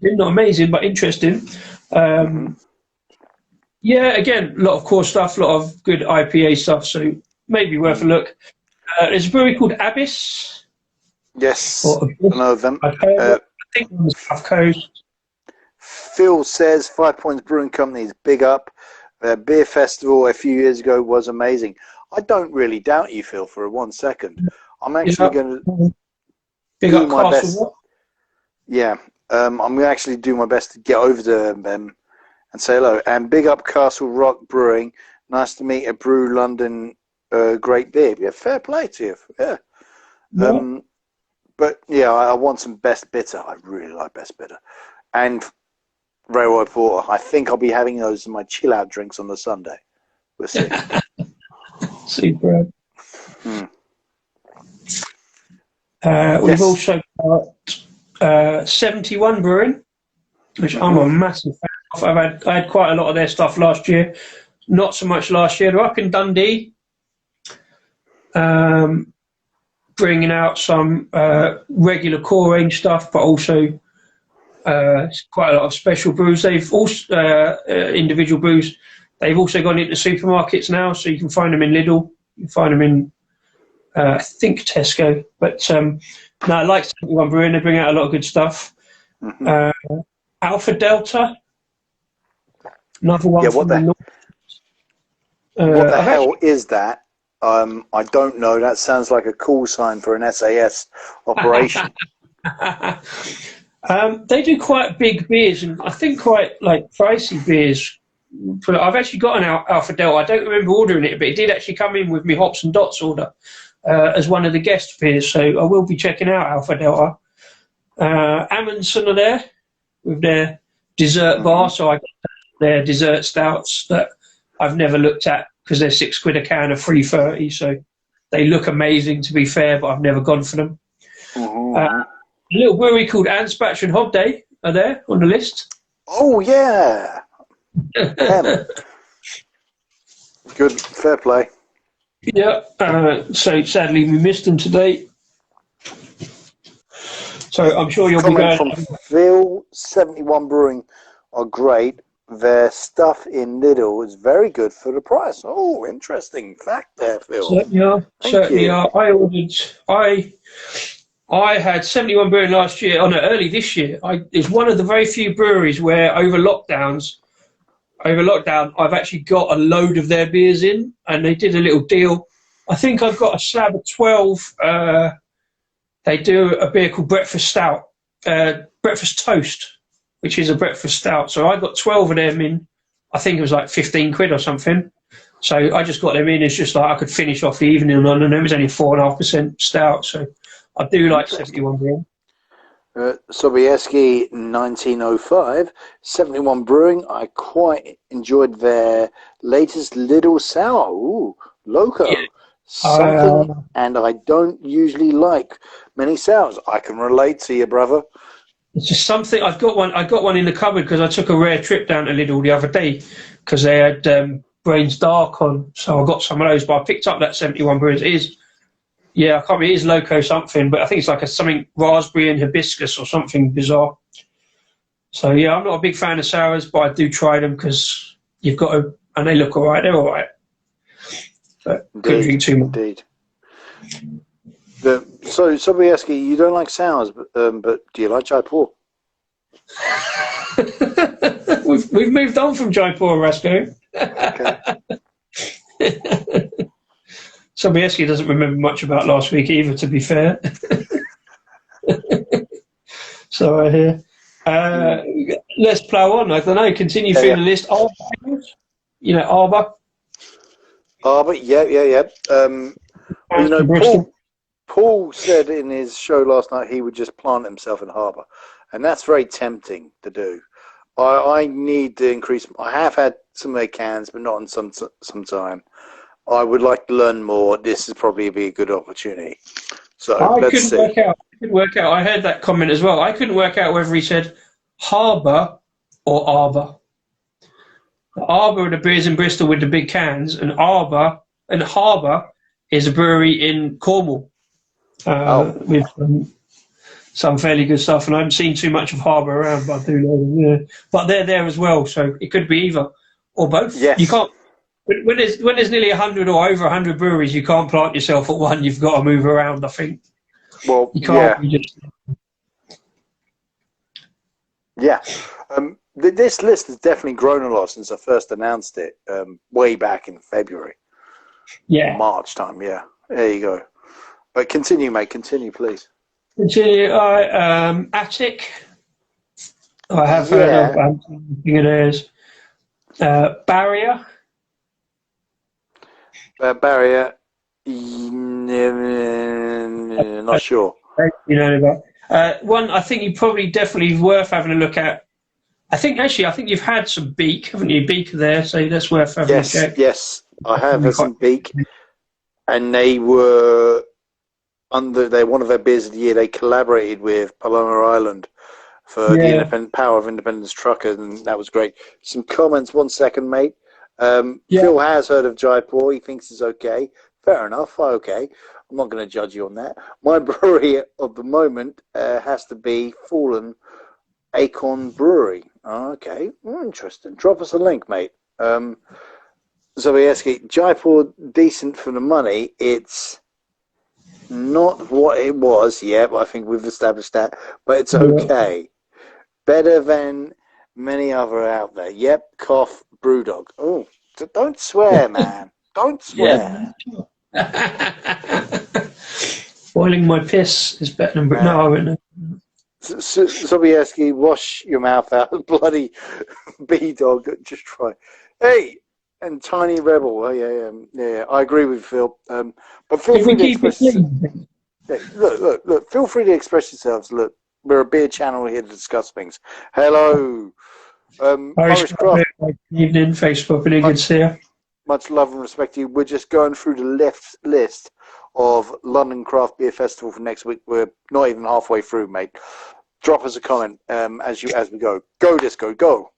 Speaker 2: not amazing but interesting. Yeah, again, a lot of core stuff, a lot of good IPA stuff, so maybe worth a look. There's a brewery called Abyss.
Speaker 3: Yes, I know of them.
Speaker 2: I think on the South Coast.
Speaker 3: Phil says 5 Points Brewing Company's big up. Their beer festival a few years ago was amazing. I don't really doubt you, Phil, for 1 second. I'm actually going to do my best. Yeah, I'm going to actually do my best to get over to them and say hello. And big up Castle Rock Brewing. Nice to meet a Brew London great beer. Yeah, fair play to you. Yeah. But yeah, I want some Best Bitter. I really like Best Bitter. And Railway Porter. I think I'll be having those in my chill out drinks on the Sunday. We'll see.
Speaker 2: Super. We've also got 71 Brewing, which I'm a massive fan of. I had quite a lot of their stuff last year. Not so much last year. They're up in Dundee, bringing out some regular core range stuff, but also quite a lot of special brews. They've also individual brews. They've also gone into supermarkets now, so you can find them in Lidl. You can find them in I think Tesco. But no, I like 71 Brewing. They bring out a lot of good stuff. Alpha Delta, another one.
Speaker 3: Yeah,
Speaker 2: what the
Speaker 3: hell is that? I don't know. That sounds like a call sign for an SAS operation.
Speaker 2: They do quite big beers, and I think quite like pricey beers. I've actually got an Alpha Delta. I don't remember ordering it, but it did actually come in with me Hops and Dots order as one of the guest beers. So I will be checking out Alpha Delta. Amundsen are there with their dessert bar, so I got their dessert stouts that I've never looked at because they're £6 a can of $3.30. So they look amazing, to be fair, but I've never gone for them. A little brewery called Anspach and Hobday are there on the list.
Speaker 3: Oh, yeah. Good, fair play.
Speaker 2: Yeah, so sadly we missed them today. So I'm sure you'll be going...
Speaker 3: from Phil, 71 Brewing are great. Their stuff in Lidl is very good for the price. Oh, interesting fact there, Phil.
Speaker 2: Certainly are. I had 71 Brewing last year, early this year. It's one of the very few breweries where over lockdown, I've actually got a load of their beers in, and they did a little deal. I think I've got a slab of 12. They do a beer called Breakfast Toast, which is a breakfast stout. So I got 12 of them in. I think it was like £15 or something. So I just got them in. It's just like I could finish off the evening on them. It was only 4.5% stout. So I do like 71 Brewing.
Speaker 3: Sobieski 1905, 71 Brewing. I quite enjoyed their latest Little Sour. Ooh, Loco.
Speaker 2: Yeah.
Speaker 3: Something, and I don't usually like many sours. I can relate to you, brother.
Speaker 2: It's just something. I got one in the cupboard because I took a rare trip down to Lidl the other day because they had Brains Dark on, so I got some of those. But I picked up that 71 Brews. It is, yeah, I can't remember. It is Loco something, but I think it's like something raspberry and hibiscus or something bizarre. So yeah, I'm not a big fan of sours, but I do try them because you've got to, and they look all right. They're all right. But couldn't drink too much.
Speaker 3: Indeed. So Sobieski, you don't like sours, but do you like Jaipur?
Speaker 2: we've moved on from Jaipur, Rasko.
Speaker 3: Okay.
Speaker 2: Sobieski doesn't remember much about last week either, to be fair. So I hear. Let's plough on. I don't know. Continue through the list. Arbor, you know, Arbor.
Speaker 3: Arbor, yeah. Paul said in his show last night he would just plant himself in Harbour, and that's very tempting to do. I need to increase. I have had some of their cans, but not in some time. I would like to learn more. This is probably be a good opportunity. So let's see.
Speaker 2: I couldn't work out. I heard that comment as well. I couldn't work out whether he said Harbour or Arbor. Arbor are the beers in Bristol with the big cans, and Harbour is a brewery in Cornwall with some fairly good stuff. And I haven't seen too much of Harbour around, but I do know them. Yeah. But they're there as well, so it could be either or both.
Speaker 3: Yes.
Speaker 2: You can't. When there's nearly 100 or over 100 breweries, you can't plant yourself at one. You've got to move around, I think.
Speaker 3: Well,
Speaker 2: you can't.
Speaker 3: Yeah. This list has definitely grown a lot since I first announced it way back in February.
Speaker 2: Yeah.
Speaker 3: March time, yeah. There you go. But continue, mate. Continue, please.
Speaker 2: Continue. Attic. I have heard of. I'm thinking it is. Barrier.
Speaker 3: Barrier. Not sure.
Speaker 2: You know about one. I think you probably definitely worth having a look at. I think you've had some Beak, haven't you? Beak there, so that's worth having a check.
Speaker 3: Yes, I have had some Beak, and they were they're one of their beers of the year. They collaborated with Paloma Island for the Power of Independence Truckers, and that was great. Some comments, 1 second, mate. Phil has heard of Jaipur. He thinks it's okay. Fair enough. Okay. I'm not going to judge you on that. My brewery of the moment has to be Fallen Acorn Brewery. Okay. Interesting. Drop us a link, mate. Sobieski, Jaipur, decent for the money. It's not what it was yet, but I think we've established that. But it's okay. Better than many other out there. Yep, cough, Brewdog. Oh, don't swear, man. Don't swear.
Speaker 2: Boiling my piss is better than... No, I wouldn't.
Speaker 3: Sobieski, wash your mouth out. Bloody B-Dog. Just try. Hey, and Tiny Rebel. Oh, yeah. I agree with Phil. But feel free to express... Look. Feel free to express yourselves. Look, we're a beer channel here to discuss things. Hello.
Speaker 2: Irish Craft. Good evening, Facebook. Really good to see you.
Speaker 3: Much love and respect to you. We're just going through the list of London Craft Beer Festival for next week. We're not even halfway through, mate. Drop us a comment as we go. Go, Disco, go.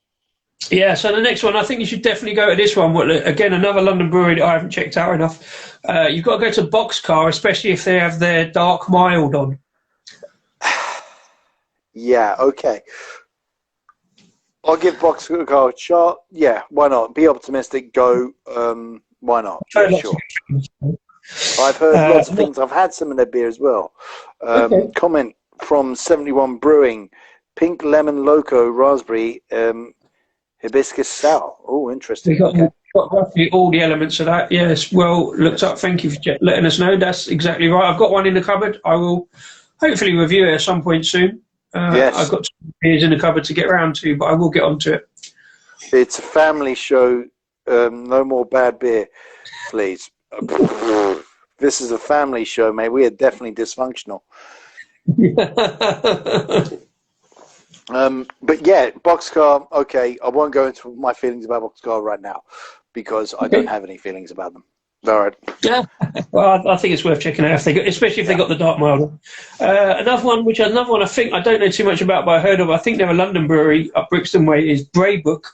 Speaker 2: Yeah, so the next one, I think you should definitely go to this one. Again, another London brewery that I haven't checked out enough. You've got to go to Boxcar, especially if they have their Dark Mild on.
Speaker 3: Yeah, okay. I'll give Boxcar a shot. Yeah, why not? Be optimistic. Go. Why not? Yeah, sure. I've heard lots of things. I've had some of their beer as well. Comment from 71 Brewing. Pink Lemon Loco Raspberry Hibiscus Sour. Oh, interesting.
Speaker 2: We've got roughly all the elements of that. Yes, well looked up. Thank you for letting us know. That's exactly right. I've got one in the cupboard. I will hopefully review it at some point soon.
Speaker 3: Yes.
Speaker 2: I've got some beers in the cupboard to get around to, but I will get onto it.
Speaker 3: It's a family show. No more bad beer, please. This is a family show, mate. We are definitely dysfunctional. But yeah, Boxcar. Okay, I won't go into my feelings about Boxcar right now because I don't have any feelings about them. All right.
Speaker 2: Yeah, well, I think it's worth checking out if they got, especially if they got the dark milder. Another one I think I don't know too much about, but I heard of. I think they're a London brewery up Brixton Way. Is Braybrook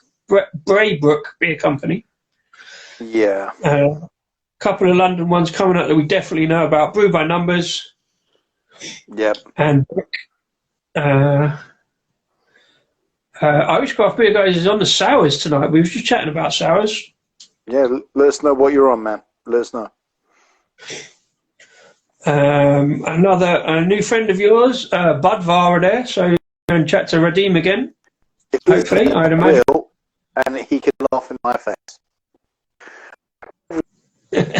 Speaker 2: Beer Company.
Speaker 3: Yeah.
Speaker 2: Couple of London ones coming up that we definitely know about. Brew by Numbers.
Speaker 3: Yep.
Speaker 2: And Irish Craft Beer Guys is on the sours tonight. We were just chatting about sours.
Speaker 3: Yeah, let us know what you're on, man. Let us know.
Speaker 2: A new friend of yours, Budvar, are there, so go and chat to Radim again. Hopefully, I'd imagine.
Speaker 3: And he can laugh in my face.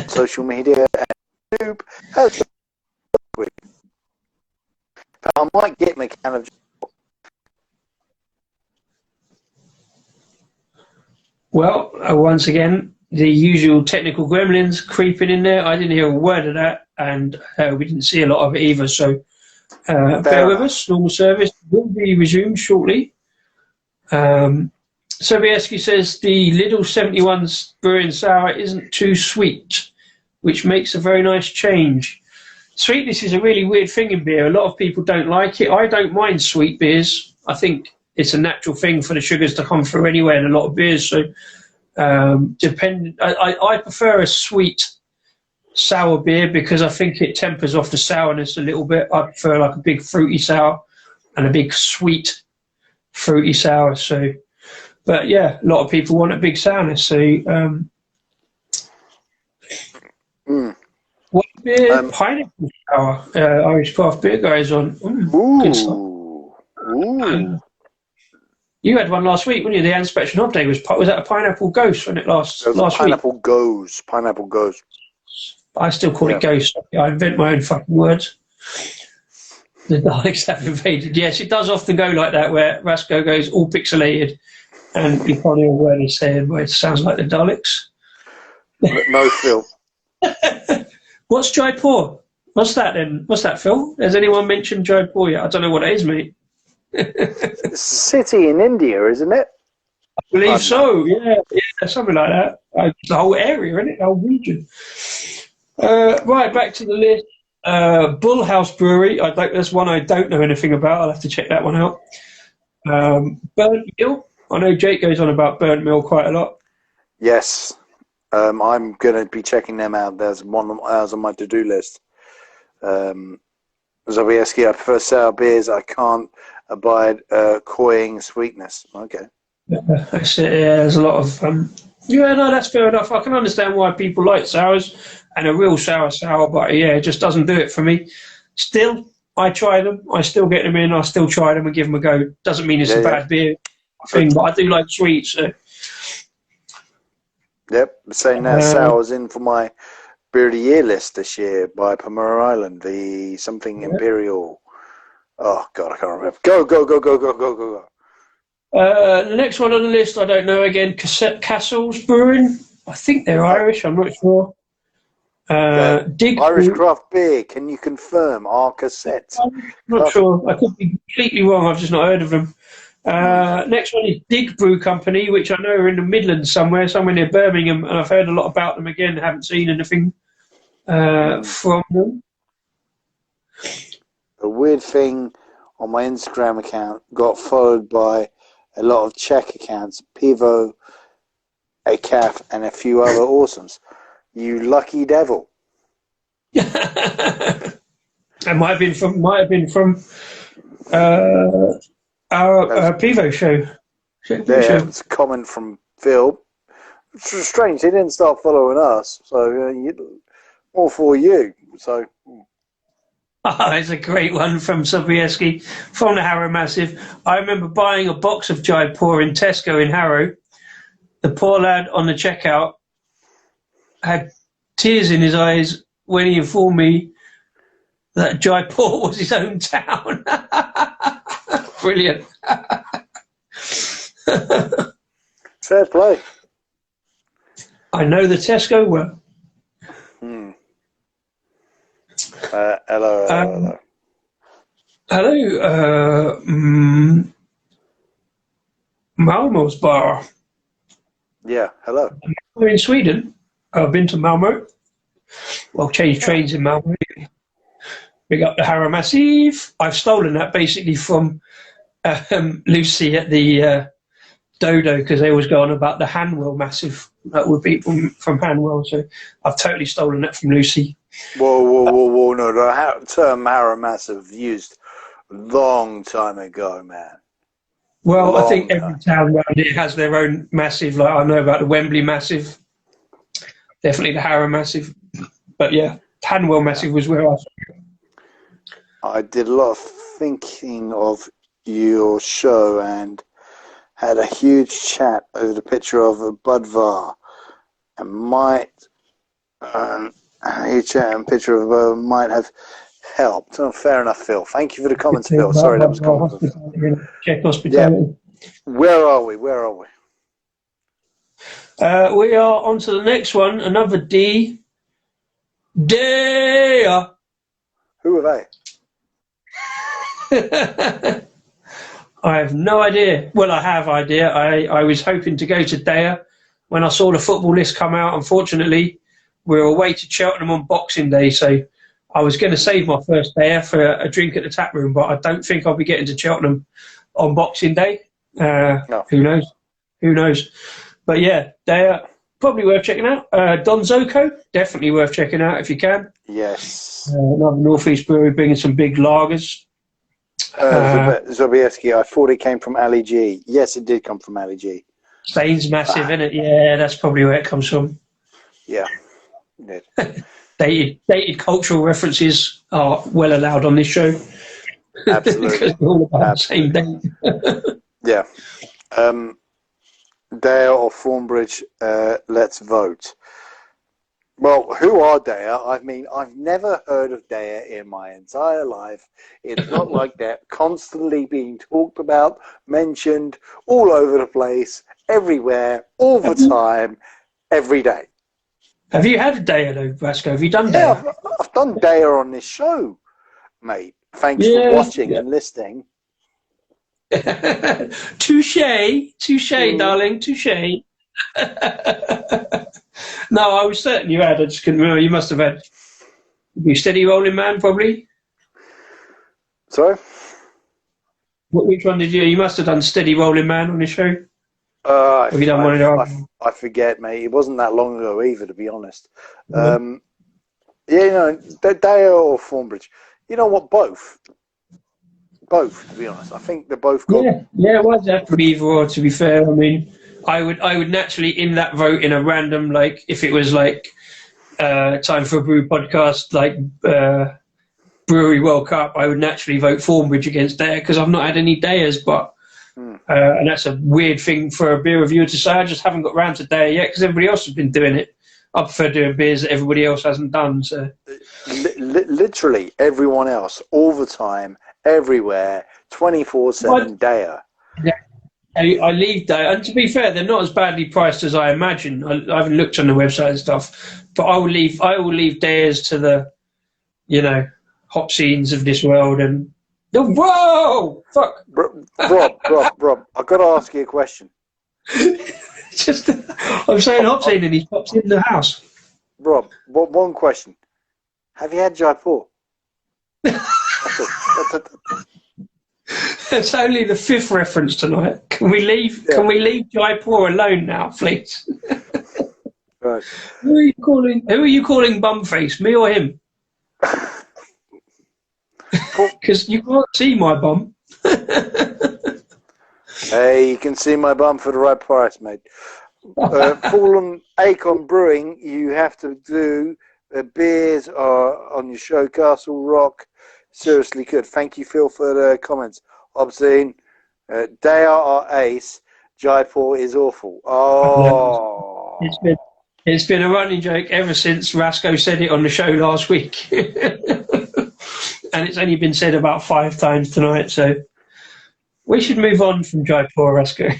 Speaker 3: Social media and YouTube has I might get him a can of.
Speaker 2: Well, once again, the usual technical gremlins creeping in there. I didn't hear a word of that, and we didn't see a lot of it either. So bear with us. Normal service will be resumed shortly. Sobieski says the Lidl 71 Brewing Sour isn't too sweet, which makes a very nice change. Sweetness is a really weird thing in beer. A lot of people don't like it. I don't mind sweet beers. I think it's a natural thing for the sugars to come through anyway in a lot of beers. So I prefer a sweet sour beer because I think it tempers off the sourness a little bit. I prefer like a big fruity sour and a big sweet fruity sour. So, but yeah, a lot of people want a big sourness. So, what beer? Pineapple sour. Irish Craft Beer Guys on. Good stuff. You had one last week, wasn't you? The inspection update was that a Pineapple Ghost when it last
Speaker 3: Pineapple
Speaker 2: week?
Speaker 3: Pineapple Goes.
Speaker 2: I still call it Ghost. I invent my own fucking words. The Daleks have invaded. Yes, it does often go like that, where Rasko goes all pixelated, and you can't hear a word he's saying, but it sounds like the Daleks.
Speaker 3: No, Phil.
Speaker 2: What's Jaipur? What's that then? What's that, Phil? Has anyone mentioned Jaipur yet? I don't know what it is, mate.
Speaker 3: It's a city in India, isn't it?
Speaker 2: I believe so. Yeah, something like that. The whole area, isn't it? The whole region. Right, back to the list. Bull House Brewery. That's one I don't know anything about. I'll have to check that one out. Burnt Mill. I know Jake goes on about Burnt Mill quite a lot.
Speaker 3: Yes. I'm going to be checking them out. There's one of ours on my to-do list. Zabieski, I prefer sour beers. I can't abide cloying sweetness. Okay.
Speaker 2: That's it. Yeah, there's a lot of... that's fair enough. I can understand why people like sours and a real sour, but yeah, it just doesn't do it for me. Still, I try them. I still get them in. I still try them and give them a go. Doesn't mean it's a bad beer thing, but I do like sweets. So.
Speaker 3: Yep, saying that sour's in for my beer of the year list this year by Palmer Island, the something Imperial. Oh God, I can't remember. Go.
Speaker 2: The next one on the list, I don't know again. Castles Brewing. I think they're Irish. I'm not sure.
Speaker 3: Irish Craft Beer. Can you confirm our cassette?
Speaker 2: I'm not sure. I could be completely wrong. I've just not heard of them. Next one is Dig Brew Company, which I know are in the Midlands somewhere near Birmingham, and I've heard a lot about them again. Haven't seen anything from them.
Speaker 3: The weird thing on my Instagram account got followed by a lot of Czech accounts, Pivo, ACAF, and a few other awesomes. You lucky devil.
Speaker 2: It might have been from our Pivo show.
Speaker 3: It's a comment from Phil. It's strange, he didn't start following us, so more for you. So
Speaker 2: it's a great one from Sobieski from the Harrow Massive. I remember buying a box of Jaipur in Tesco in Harrow. The poor lad on the checkout had tears in his eyes when he informed me that Jaipur was his own town. Brilliant.
Speaker 3: Fair play.
Speaker 2: I know the Tesco well.
Speaker 3: Hello.
Speaker 2: Hello, Malmo's bar.
Speaker 3: Yeah, hello.
Speaker 2: We're in Sweden. I've been to Malmo. Well, changed trains in Malmo. Big up the Harrow Massive. I've stolen that basically from Lucy at the Dodo because they always go on about the Hanwell Massive. That would be from Hanwell. So I've totally stolen that from Lucy.
Speaker 3: Whoa. No, the term Harrow Massive used a long time ago, man.
Speaker 2: Well, I think every town around here has their own massive. Like I know about the Wembley Massive, definitely the Harrow Massive. But yeah, Hanwell Massive was where
Speaker 3: I did a lot of thinking of your show and had a huge chat over the picture of a Budvar and picture of a might have helped. Oh, fair enough, Phil. Thank you for the comments, Phil. Sorry, that was comments.
Speaker 2: Check hospitality.
Speaker 3: Yeah. Where are we?
Speaker 2: We are on to the next one. Another D. Dea.
Speaker 3: Who are
Speaker 2: they? I have no idea. Well, I have idea. I was hoping to go to Dea when I saw the football list come out. Unfortunately, we're away to Cheltenham on Boxing Day, so I was going to save my first Dea for a drink at the tap room, but I don't think I'll be getting to Cheltenham on Boxing Day.
Speaker 3: No.
Speaker 2: Who knows? But yeah, Dea, probably worth checking out. Don Zoco, definitely worth checking out if you can.
Speaker 3: Yes.
Speaker 2: Another North East brewery bringing some big lagers.
Speaker 3: Zobieski, I thought it came from Ali G. Yes, it did come from Ali G.
Speaker 2: Stain's massive, isn't it? Yeah, that's probably where it comes from.
Speaker 3: Yeah.
Speaker 2: Dated cultural references are well allowed on this show.
Speaker 3: Absolutely.
Speaker 2: Because we're all about the same day.
Speaker 3: Yeah. Dea or Thornbridge, let's vote. Well, who are Dea? I mean, I've never heard of Dea in my entire life. It's not like they're constantly being talked about, mentioned, all over the place, everywhere, all the time, every day.
Speaker 2: Have you had a Dea, though, Vasco? Have you done Dea?
Speaker 3: Yeah, I've done Dea on this show, mate. Thanks for watching and listening.
Speaker 2: Touche, darling, touche. No, I was certain you had. I just couldn't remember. You must have had. You Steady Rolling Man, probably?
Speaker 3: Sorry?
Speaker 2: Which one did you? You must have done Steady Rolling Man on the show. Have you done one of the
Speaker 3: I forget, mate. It wasn't that long ago either, to be honest. Yeah, you know, Dea or Thornbridge. You know what? Both, to be honest. I think they're both good.
Speaker 2: Yeah, why does it have to be either or, to be fair? I mean, I would naturally, in that vote, in a random, like, if it was like Time for a Brew podcast, like Brewery World Cup, I would naturally vote Thornbridge against Dea because I've not had any Deas, but and that's a weird thing for a beer reviewer to say. I just haven't got round to Dea yet because everybody else has been doing it. I prefer doing beers that everybody else hasn't done. So
Speaker 3: literally everyone else, all the time, everywhere, 24/7 Dea.
Speaker 2: Yeah. I leave Dea, and to be fair, they're not as badly priced as I imagine. I haven't looked on the website and stuff, but I will leave Deas to the, hop scenes of this world. And whoa, fuck,
Speaker 3: Rob, I've got to ask you a question.
Speaker 2: I'm saying hop scene, and he pops in the house.
Speaker 3: Rob, one question: have you had Jaipur?
Speaker 2: It's only the 5th reference tonight. Can we leave? Yeah. Can we leave Jaipur alone now, please?
Speaker 3: Right.
Speaker 2: Who are you calling bumface? Me or him? Because you can't see my bum.
Speaker 3: Hey, you can see my bum for the right price, mate. Fallen Acorn Brewing, you have to do beers on your show, Castle Rock. Seriously good. Thank you, Phil, for the comments. Obscene. Dea are ace. Jaipur is awful. Oh.
Speaker 2: It's been a running joke ever since Rasco said it on the show last week. And it's only been said about 5 times tonight, so we should move on from Jaipur, Rasco.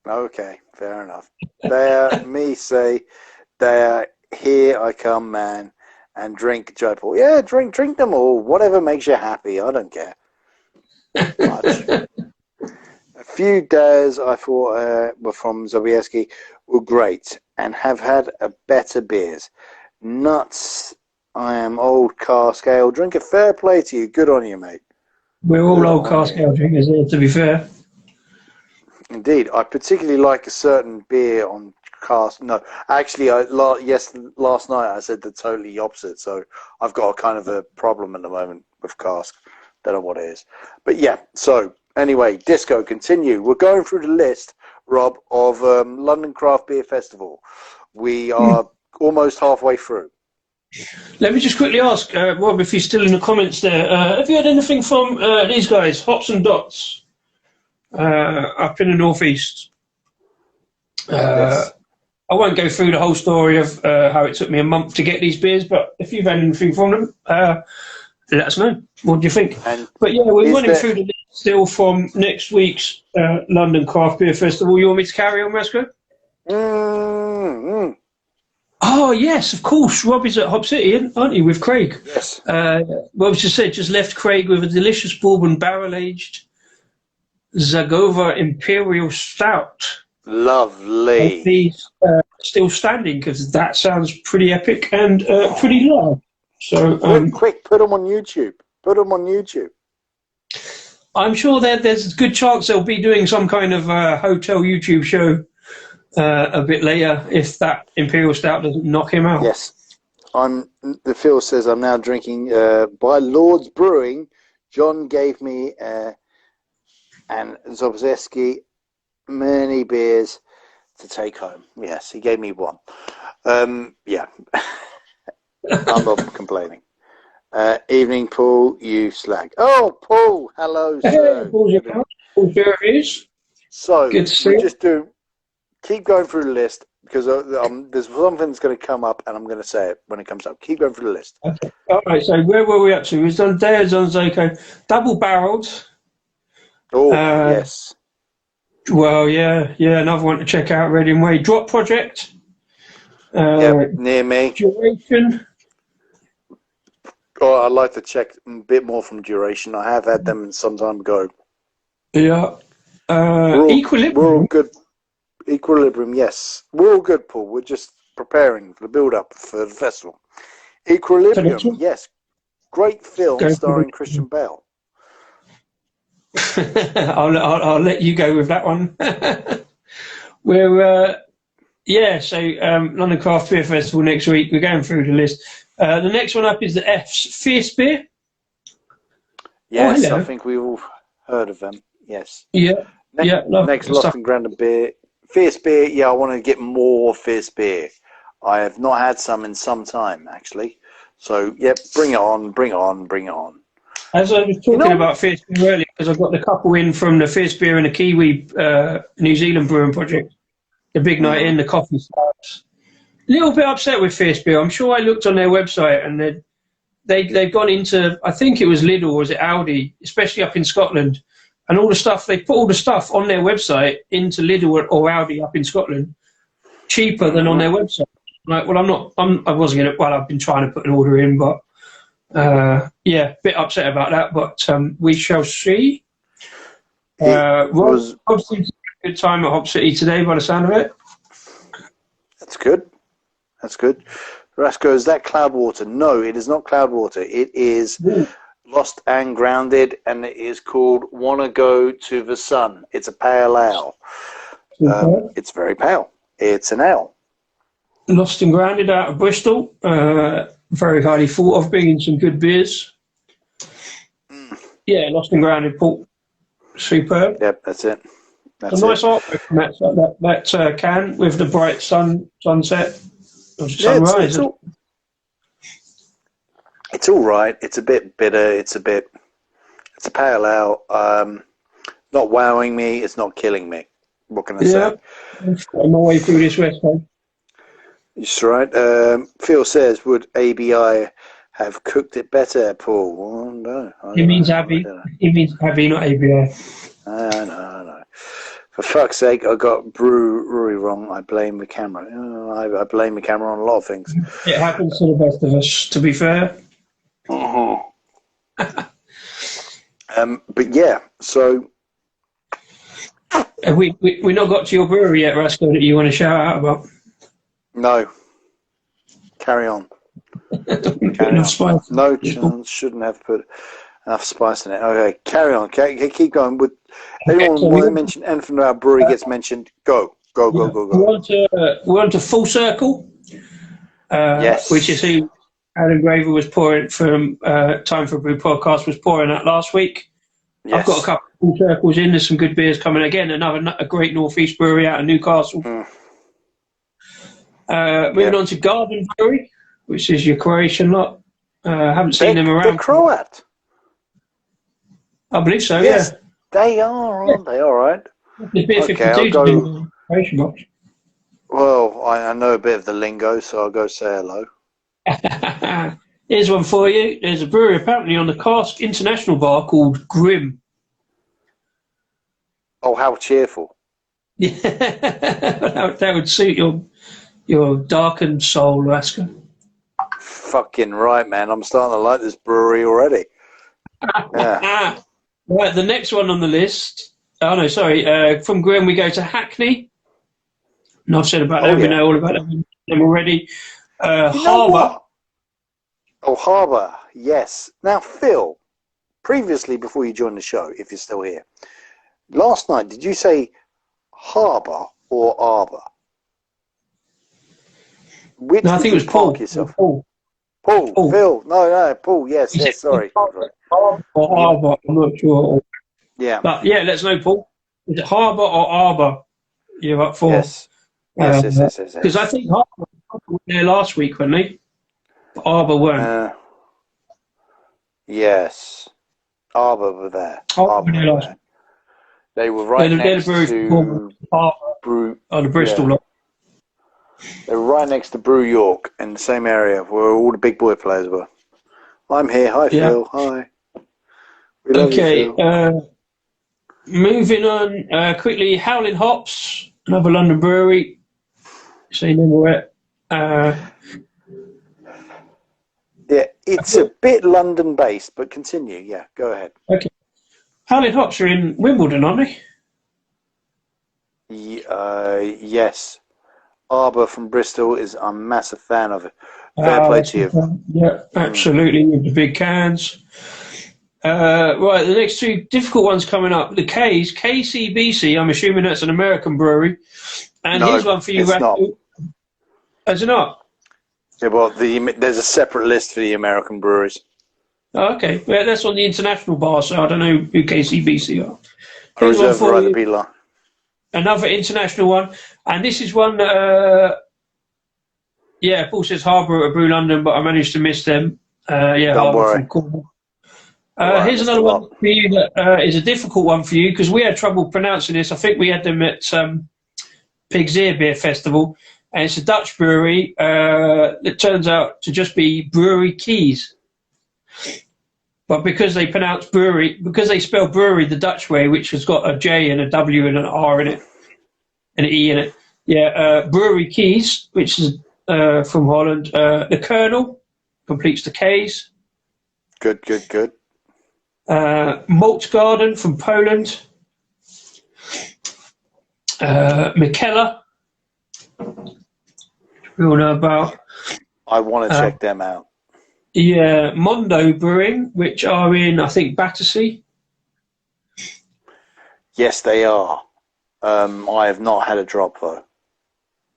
Speaker 3: Okay, fair enough. Me say, here I come, man, and drink Jaipur. Yeah, drink them all. Whatever makes you happy. I don't care. Much. A few days I thought were from Zabieski were great and have had a better beers. Nuts. I am old cask ale. Drink a fair play to you. Good on you, mate.
Speaker 2: We're all old cask ale drinkers here, to be fair.
Speaker 3: Indeed. I particularly like a certain beer on cask. No, actually, last night I said the totally opposite. So I've got a kind of a problem at the moment with cask. Don't know what it is. But yeah, so anyway, Disco, continue. We're going through the list, Rob, of London Craft Beer Festival. We are almost halfway through.
Speaker 2: Let me just quickly ask, Rob, if you're still in the comments there, have you had anything from these guys, Hops and Dots, up in the northeast?
Speaker 3: Yes.
Speaker 2: I won't go through the whole story of how it took me a month to get these beers, but if you've had anything from them, let us know. What do you think? But yeah, we're running through the list still from next week's London Craft Beer Festival. You want me to carry on, Masco?
Speaker 3: Mm-hmm.
Speaker 2: Oh, yes, of course. Rob is at Hop City, aren't you, with Craig?
Speaker 3: Yes.
Speaker 2: Rob just left Craig with a delicious bourbon barrel-aged Zagova Imperial Stout.
Speaker 3: Lovely.
Speaker 2: These still standing, because that sounds pretty epic and pretty large. So
Speaker 3: quick, put them on YouTube. Put them on YouTube.
Speaker 2: I'm sure there's a good chance they'll be doing some kind of hotel YouTube show a bit later if that Imperial Stout doesn't knock him out.
Speaker 3: Yes. The Phil says I'm now drinking by Lord's Brewing. John gave me and Zobzeski many beers to take home. Yes, he gave me one. Yeah. I'm not complaining. Evening, Paul, you slag. Oh, Paul, hello, sir.
Speaker 2: Hey, Paul, there it is.
Speaker 3: So,
Speaker 2: good to see
Speaker 3: keep going through the list, because there's something that's going to come up, and I'm going to say it when it comes up. Keep going through the list.
Speaker 2: Okay. All right, so where were we up to? We've done Deo Zonzoko, double-barreled.
Speaker 3: Oh, yes.
Speaker 2: Well, yeah, another one to check out, Reading Way. Drop Project.
Speaker 3: Near me.
Speaker 2: Duration.
Speaker 3: Oh, I'd like to check a bit more from Duration. I have had them some time ago.
Speaker 2: Yeah. Equilibrium.
Speaker 3: We're all good. Equilibrium, yes. We're all good, Paul. We're just preparing for the build-up for the festival. Equilibrium, yes. Great film starring Christian Bale.
Speaker 2: I'll let you go with that one. We're London Craft Beer Festival next week. We're going through the list. The next one up is the F's Fierce Beer.
Speaker 3: Yes, I think we've all heard of them. Yes.
Speaker 2: Yeah.
Speaker 3: Next Lost and Grounded Beer. Fierce Beer, yeah, I want to get more Fierce Beer. I have not had some in some time, actually. So, yep, bring it on, bring it on, bring it on.
Speaker 2: As I was talking about Fierce Beer earlier, because I've got the couple in from the Fierce Beer and the Kiwi New Zealand Brewing Project, the Big Night In, the coffee stouts. A little bit upset with Fierce Beer. I'm sure I looked on their website and they've gone into, I think it was Lidl or was it Aldi, especially up in Scotland, and all the stuff, they put all the stuff on their website into Lidl or Aldi up in Scotland cheaper than on their website. Like, well, I've been trying to put an order in, but a bit upset about that, but we shall see. Rob seems to have a good time at Hop City today by the sound of it.
Speaker 3: That's good. That's good. Rasco, is that Cloudwater? No, it is not Cloudwater. It is Lost and Grounded, and it is called Wanna Go to the Sun. It's a pale ale. It's very pale. It's an ale.
Speaker 2: Lost and Grounded out of Bristol. Very highly thought of, bringing some good beers. Yeah, Lost and Grounded port. Superb.
Speaker 3: Yep, that's it.
Speaker 2: That's a nice artwork from that can with the bright sunset of sunrise.
Speaker 3: It's all right. It's a bit bitter. It's a pale ale. Not wowing me. It's not killing me. What can I say?
Speaker 2: I'm my way through this West Coast.
Speaker 3: That's right. Phil says, would ABI have cooked it better, Paul? Well, no.
Speaker 2: He means Abby, not ABI.
Speaker 3: I know. For fuck's sake, I got brewery wrong. I blame the camera. I blame the camera on a lot of things.
Speaker 2: It happens to the best of us, to be fair.
Speaker 3: But yeah, so
Speaker 2: We not got to your brewery yet, Rascal, that you want to shout out about?
Speaker 3: no, carry on.
Speaker 2: Enough spice.
Speaker 3: No chance. Shouldn't have put enough spice in it. Okay, carry on. Keep going. With anyone
Speaker 2: so
Speaker 3: want to mention anything about brewery gets mentioned, go.
Speaker 2: We're on to Full Circle,
Speaker 3: Yes.
Speaker 2: which is who Alan Graver was pouring from Time for a Brew podcast was pouring at last week.
Speaker 3: Yes.
Speaker 2: I've got a couple of Full Circles in. There's some good beers coming again. A great Northeast brewery out of Newcastle. Moving on to Garden Brewery, which is your Croatian lot. Haven't seen them around.
Speaker 3: They're Croat.
Speaker 2: I believe so.
Speaker 3: Yes,
Speaker 2: yeah.
Speaker 3: they are, aren't they? All right.
Speaker 2: The beer 52's been Croatian box.
Speaker 3: Well, I know a bit of the lingo, so I'll go say hello.
Speaker 2: Here's one for you. There's a brewery apparently on the Cask International Bar called Grim.
Speaker 3: Oh, how cheerful.
Speaker 2: Yeah, that would suit your darkened soul, Lasker.
Speaker 3: Fucking right, man. I'm starting to like this brewery already. Yeah.
Speaker 2: Right, the next one on the list. Oh, no, sorry. From Grim, we go to Hackney. And I've said about them. We know all about them already. Harbour.
Speaker 3: Oh, Harbour. Yes. Now, Phil, previously, before you joined the show, if you're still here, last night, did you say Harbour or Arbour? Which
Speaker 2: no, I think it was Paul.
Speaker 3: Yourself?
Speaker 2: Paul.
Speaker 3: Phil. No, Paul. Yes, sorry.
Speaker 2: Harbour or Arbour, I'm not sure.
Speaker 3: Yeah.
Speaker 2: But yeah, let's know, Paul. Is it Harbour or Arbour? You're up for?
Speaker 3: Yes. Yes.
Speaker 2: Because I think Harbour were there last week, weren't they? But Arbour weren't.
Speaker 3: Yes. Arbour were there.
Speaker 2: Arbour were there last week.
Speaker 3: They were right next to
Speaker 2: the Bristol lot.
Speaker 3: They were right next to Brew York in the same area where all the big boy players were. I'm here. Hi, Phil. Hi. We love you, Phil.
Speaker 2: Moving on quickly, Howling Hops, another London brewery. Seen them where.
Speaker 3: Yeah, it's a bit London-based, but continue. Yeah, go ahead.
Speaker 2: Okay. Howling Hops are in Wimbledon, aren't they?
Speaker 3: Yes. Arbour from Bristol is a massive fan of it. Fair play to you.
Speaker 2: Yeah, absolutely, with the big cans. Right, the next two difficult ones coming up. The K's, KCBC, I'm assuming that's an American brewery. And here's one for you, Rachel. Is it not?
Speaker 3: Yeah, well, there's a separate list for the American breweries.
Speaker 2: Oh, okay. Well, that's on the international bar, so I don't know who KCBC are.
Speaker 3: I reserve the right to be long.
Speaker 2: Another international one. And this is one, Paul says Harbour at Brew London, but I managed to miss them.
Speaker 3: Don't worry.
Speaker 2: From Cornwall. Here's another one for you that is a difficult one for you, because we had trouble pronouncing this. I think we had them at Pig's Ear Beer Festival. And it's a Dutch brewery that turns out to just be Brewery Keys. But because they pronounce brewery, because they spell brewery the Dutch way, which has got a J and a W and an R in it, and an E in it. Yeah, Brewery Keys, which is from Holland. The Colonel completes the K's.
Speaker 3: Good.
Speaker 2: Malt Garden from Poland. Mikella. We all know about.
Speaker 3: I want to check them out.
Speaker 2: Yeah, Mondo Brewing, which are in, I think, Battersea.
Speaker 3: Yes, they are. I have not had a drop, though.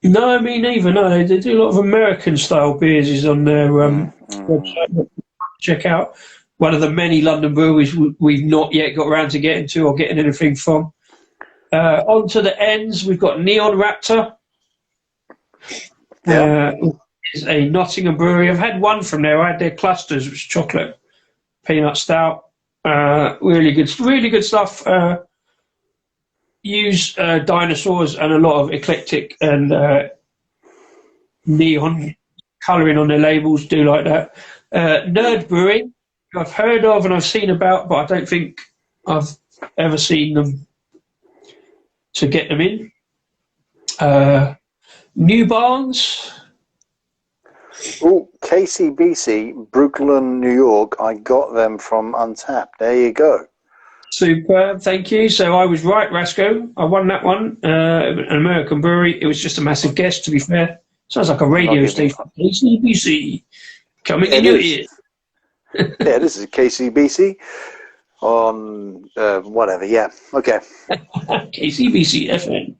Speaker 2: No, me neither. No, they do a lot of American-style beers on their website. Check out one of the many London breweries we've not yet got around to getting to or getting anything from. On to the ends, we've got Neon Raptor. Is a Nottingham brewery. I've had one from there. I had their clusters, which is chocolate peanut stout. Really good stuff. Use dinosaurs and a lot of eclectic and neon colouring on their labels. Do like that. Nerd Brewing, I've heard of and I've seen about, but I don't think I've ever seen them to get them in. New Barnes.
Speaker 3: Oh, KCBC, Brooklyn, New York. I got them from Untapped. There you go.
Speaker 2: Superb, thank you. So I was right, Rasco. I won that one. An American brewery. It was just a massive guess, to be fair. Sounds like a radio station. KCBC. Coming in your ears.
Speaker 3: Yeah, this is KCBC on whatever. Yeah, okay.
Speaker 2: KCBC FM.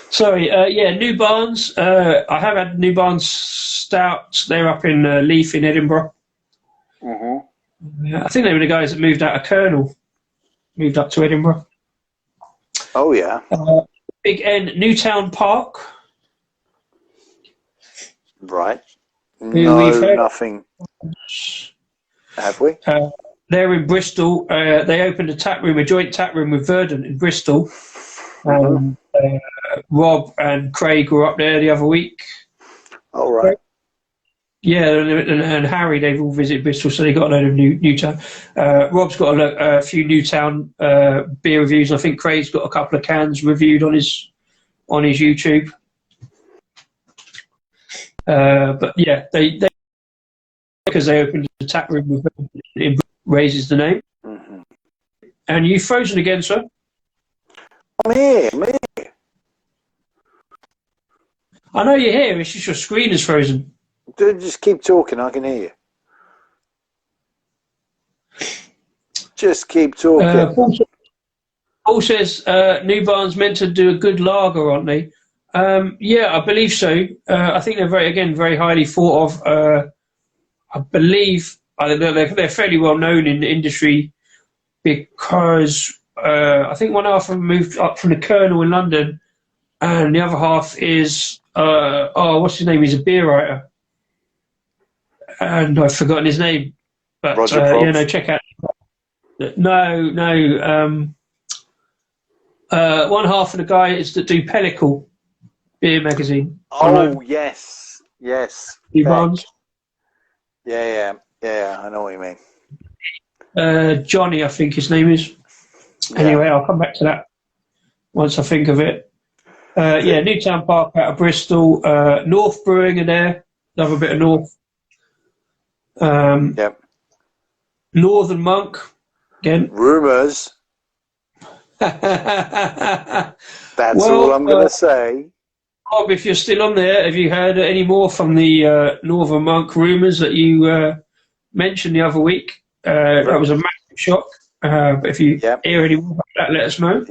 Speaker 2: Sorry, New Barns. I have had New Barns Stouts. They're up in Leith in Edinburgh. I think they were the guys that moved out of Colonel. Moved up to Edinburgh.
Speaker 3: Oh, yeah.
Speaker 2: Big N, Newtown Park.
Speaker 3: Right. No, nothing. Have we?
Speaker 2: They're in Bristol. They opened a joint tap room with Verdant in Bristol. Rob and Craig were up there the other week.
Speaker 3: All right.
Speaker 2: Yeah, and Harry, they've all visited Bristol, so they got a load of Newtown. Rob's got a few Newtown beer reviews. I think Craig's got a couple of cans reviewed on his YouTube. But yeah, they because they opened the tap room with it raises the name. And you've frozen again, sir.
Speaker 3: I'm here.
Speaker 2: I know you're here. It's just your screen is frozen.
Speaker 3: Just keep talking, I can hear you. Just keep talking.
Speaker 2: Paul says New Barn's meant to do a good lager, aren't they? Yeah, I believe so. I think they're very highly thought of. I believe they're fairly well known in the industry because I think one half of them moved up from the Colonel in London, and the other half is what's his name? He's a beer writer. And I've forgotten his name, but check out. No. One half of the guy is that do Pellicle beer magazine.
Speaker 3: Oh yes.
Speaker 2: New Barns.
Speaker 3: Yeah. I know what you mean.
Speaker 2: Johnny, I think his name is. Anyway, I'll come back to that once I think of it. Newtown Park out of Bristol. North Brewing are there. Love a bit of North. Northern Monk again.
Speaker 3: Rumours. That's all I'm going to say.
Speaker 2: Bob, if you're still on there, have you heard any more from the Northern Monk rumours that you mentioned the other week? That was a massive shock. But if you hear any more about that, let us know.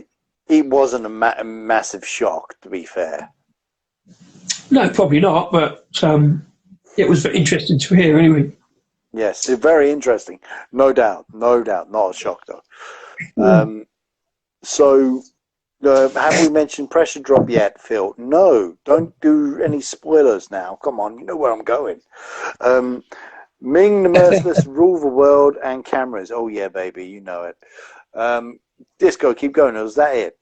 Speaker 3: It wasn't a massive shock, to be fair.
Speaker 2: No, probably not, but it was interesting to hear anyway.
Speaker 3: Yes, very interesting. No doubt. Not a shock, though. So, have we mentioned Pressure Drop yet, Phil? No, don't do any spoilers now. Come on, you know where I'm going. Ming the Merciless, Rule the World, and Cameras. Oh, yeah, baby, you know it. Disco, keep going. Was that it?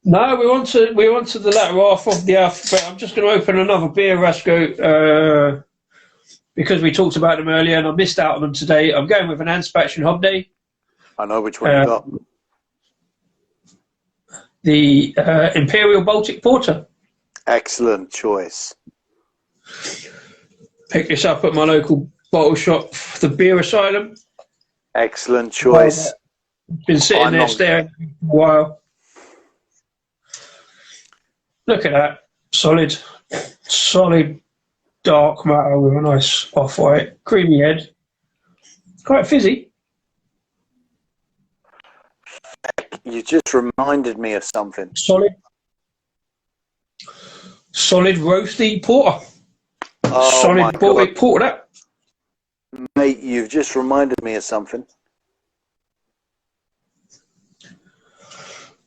Speaker 2: No, we want to the latter half of the alphabet. I'm just going to open another beer, Rasco, because we talked about them earlier and I missed out on them today. I'm going with an Anspach and Hobday.
Speaker 3: I know which one you got.
Speaker 2: The Imperial Baltic Porter.
Speaker 3: Excellent choice.
Speaker 2: Picked this up at my local bottle shop, the Beer Asylum.
Speaker 3: Excellent choice.
Speaker 2: Been sitting there staring for a while. Look at that. Solid dark matter with a nice off-white, creamy head. Quite fizzy.
Speaker 3: You just reminded me of something.
Speaker 2: Solid roasty porter.
Speaker 3: Oh,
Speaker 2: solid Baltic porter. That.
Speaker 3: Mate, you've just reminded me of something.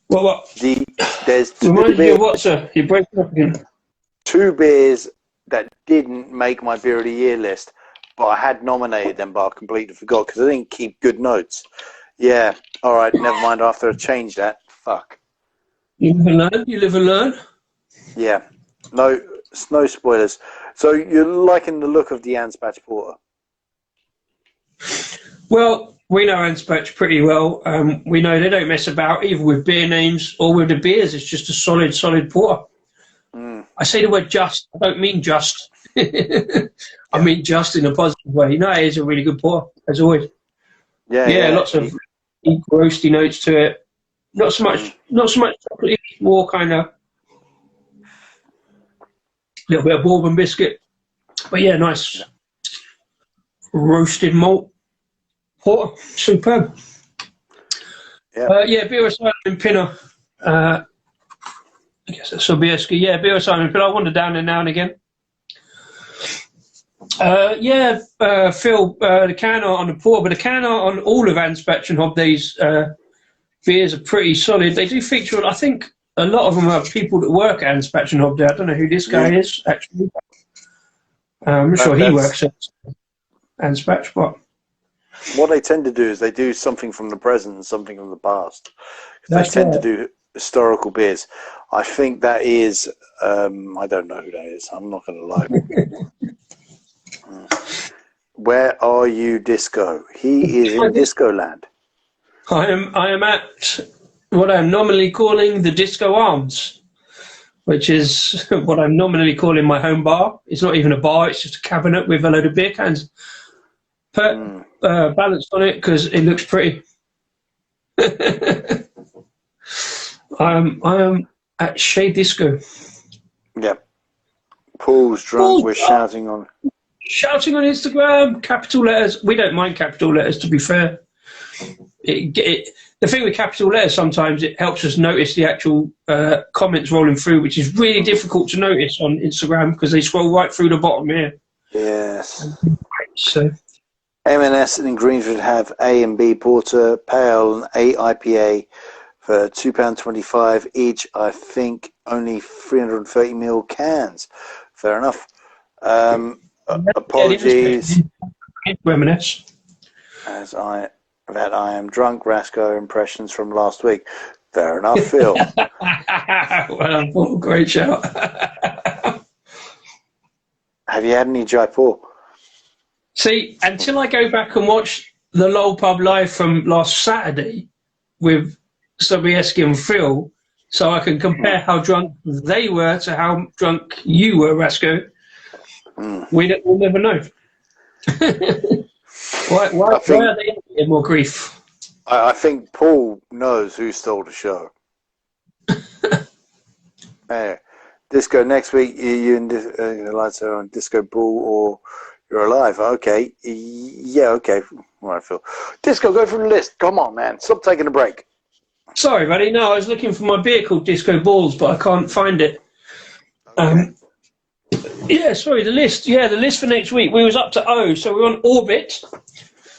Speaker 2: What?
Speaker 3: There's
Speaker 2: Remind me of what, sir? You're breaking up again.
Speaker 3: 2 beers that didn't make my beer of the year list, but I had nominated them, but I completely forgot because I didn't keep good notes. Yeah, all right, never mind. After I changed that, fuck.
Speaker 2: You live and learn.
Speaker 3: Yeah, no spoilers. So you're liking the look of the Anspach Porter?
Speaker 2: Well, we know Anspach pretty well. We know they don't mess about either with beer names or with the beers. It's just a solid porter. I say the word just. I don't mean just. I mean just in a positive way. No, it is a really good porter, as always.
Speaker 3: Yeah,
Speaker 2: lots of deep roasty notes to it. Not so much chocolate, more kind of little bit of bourbon biscuit. But yeah, nice roasted malt porter, superb.
Speaker 3: Yeah.
Speaker 2: Beer of Simon Pinner. I guess that's Sobieski. Yeah, beer of Simon Pinner. I wander down there now and again. Phil, the can art on the porter, but the can art on all of Anspach and Hobday's beers are pretty solid. They do feature, I think, a lot of them are people that work at Anspach and Hobday. I don't know who this guy is, actually. I'm sure he works at Anspach, but
Speaker 3: what they tend to do is they do something from the present and something from the past. They tend to do historical beers. I think that is, I don't know who that is. I'm not going to lie. Where are you, Disco? He is in Disco Land.
Speaker 2: I am at what I'm nominally calling the Disco Arms, which is what I'm nominally calling my home bar. It's not even a bar, it's just a cabinet with a load of beer cans balanced on it because it looks pretty. I am at Chez Disco.
Speaker 3: Yeah. Paul's drunk. We're shouting on
Speaker 2: Instagram, capital letters. We don't mind capital letters, to be fair. The thing with capital letters, sometimes it helps us notice the actual comments rolling through, which is really difficult to notice on Instagram because they scroll right through the bottom here.
Speaker 3: Yes.
Speaker 2: So
Speaker 3: M&S in Greenford have A and B Porter, Pale and A IPA for £2.25 each. I think only 330ml cans. Fair enough. Apologies.
Speaker 2: M&S.
Speaker 3: I am drunk. Rasco impressions from last week. Fair enough, Phil.
Speaker 2: Well, great shout.
Speaker 3: Have you had any Jaipur?
Speaker 2: See, until I go back and watch the LOL Pub live from last Saturday with Sobieski and Phil, so I can compare how drunk they were to how drunk you were, Rasco, we'll never know. Why are they getting more grief?
Speaker 3: I think Paul knows who stole the show. Hey, Disco, next week you and the lights are on Disco Bull or You're Alive. Okay. Yeah, okay. All right, Phil. Disco, go through the list. Come on, man. Stop taking a break.
Speaker 2: Sorry, buddy. No, I was looking for my beer called Disco Balls, but I can't find it. The list. Yeah, the list for next week. We was up to O, so we're on Orbit.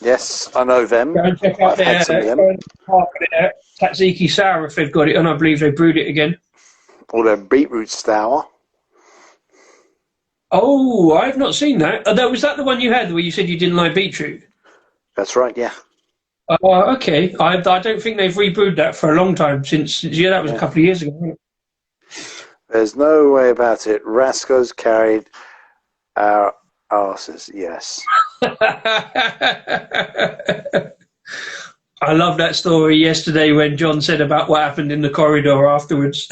Speaker 3: Yes, I know them.
Speaker 2: Go and check out their Tatsiki Sour if they've got it, and I believe they brewed it again.
Speaker 3: Or their beetroot sour.
Speaker 2: Oh, I've not seen that. Was that the one you had where you said you didn't like beetroot?
Speaker 3: That's right, yeah.
Speaker 2: Okay. I don't think they've rebrewed that for a long time since. Yeah, that was a couple of years ago. Wasn't it?
Speaker 3: There's no way about it. Rasco's carried our arses, yes.
Speaker 2: I love that story yesterday when John said about what happened in the corridor afterwards.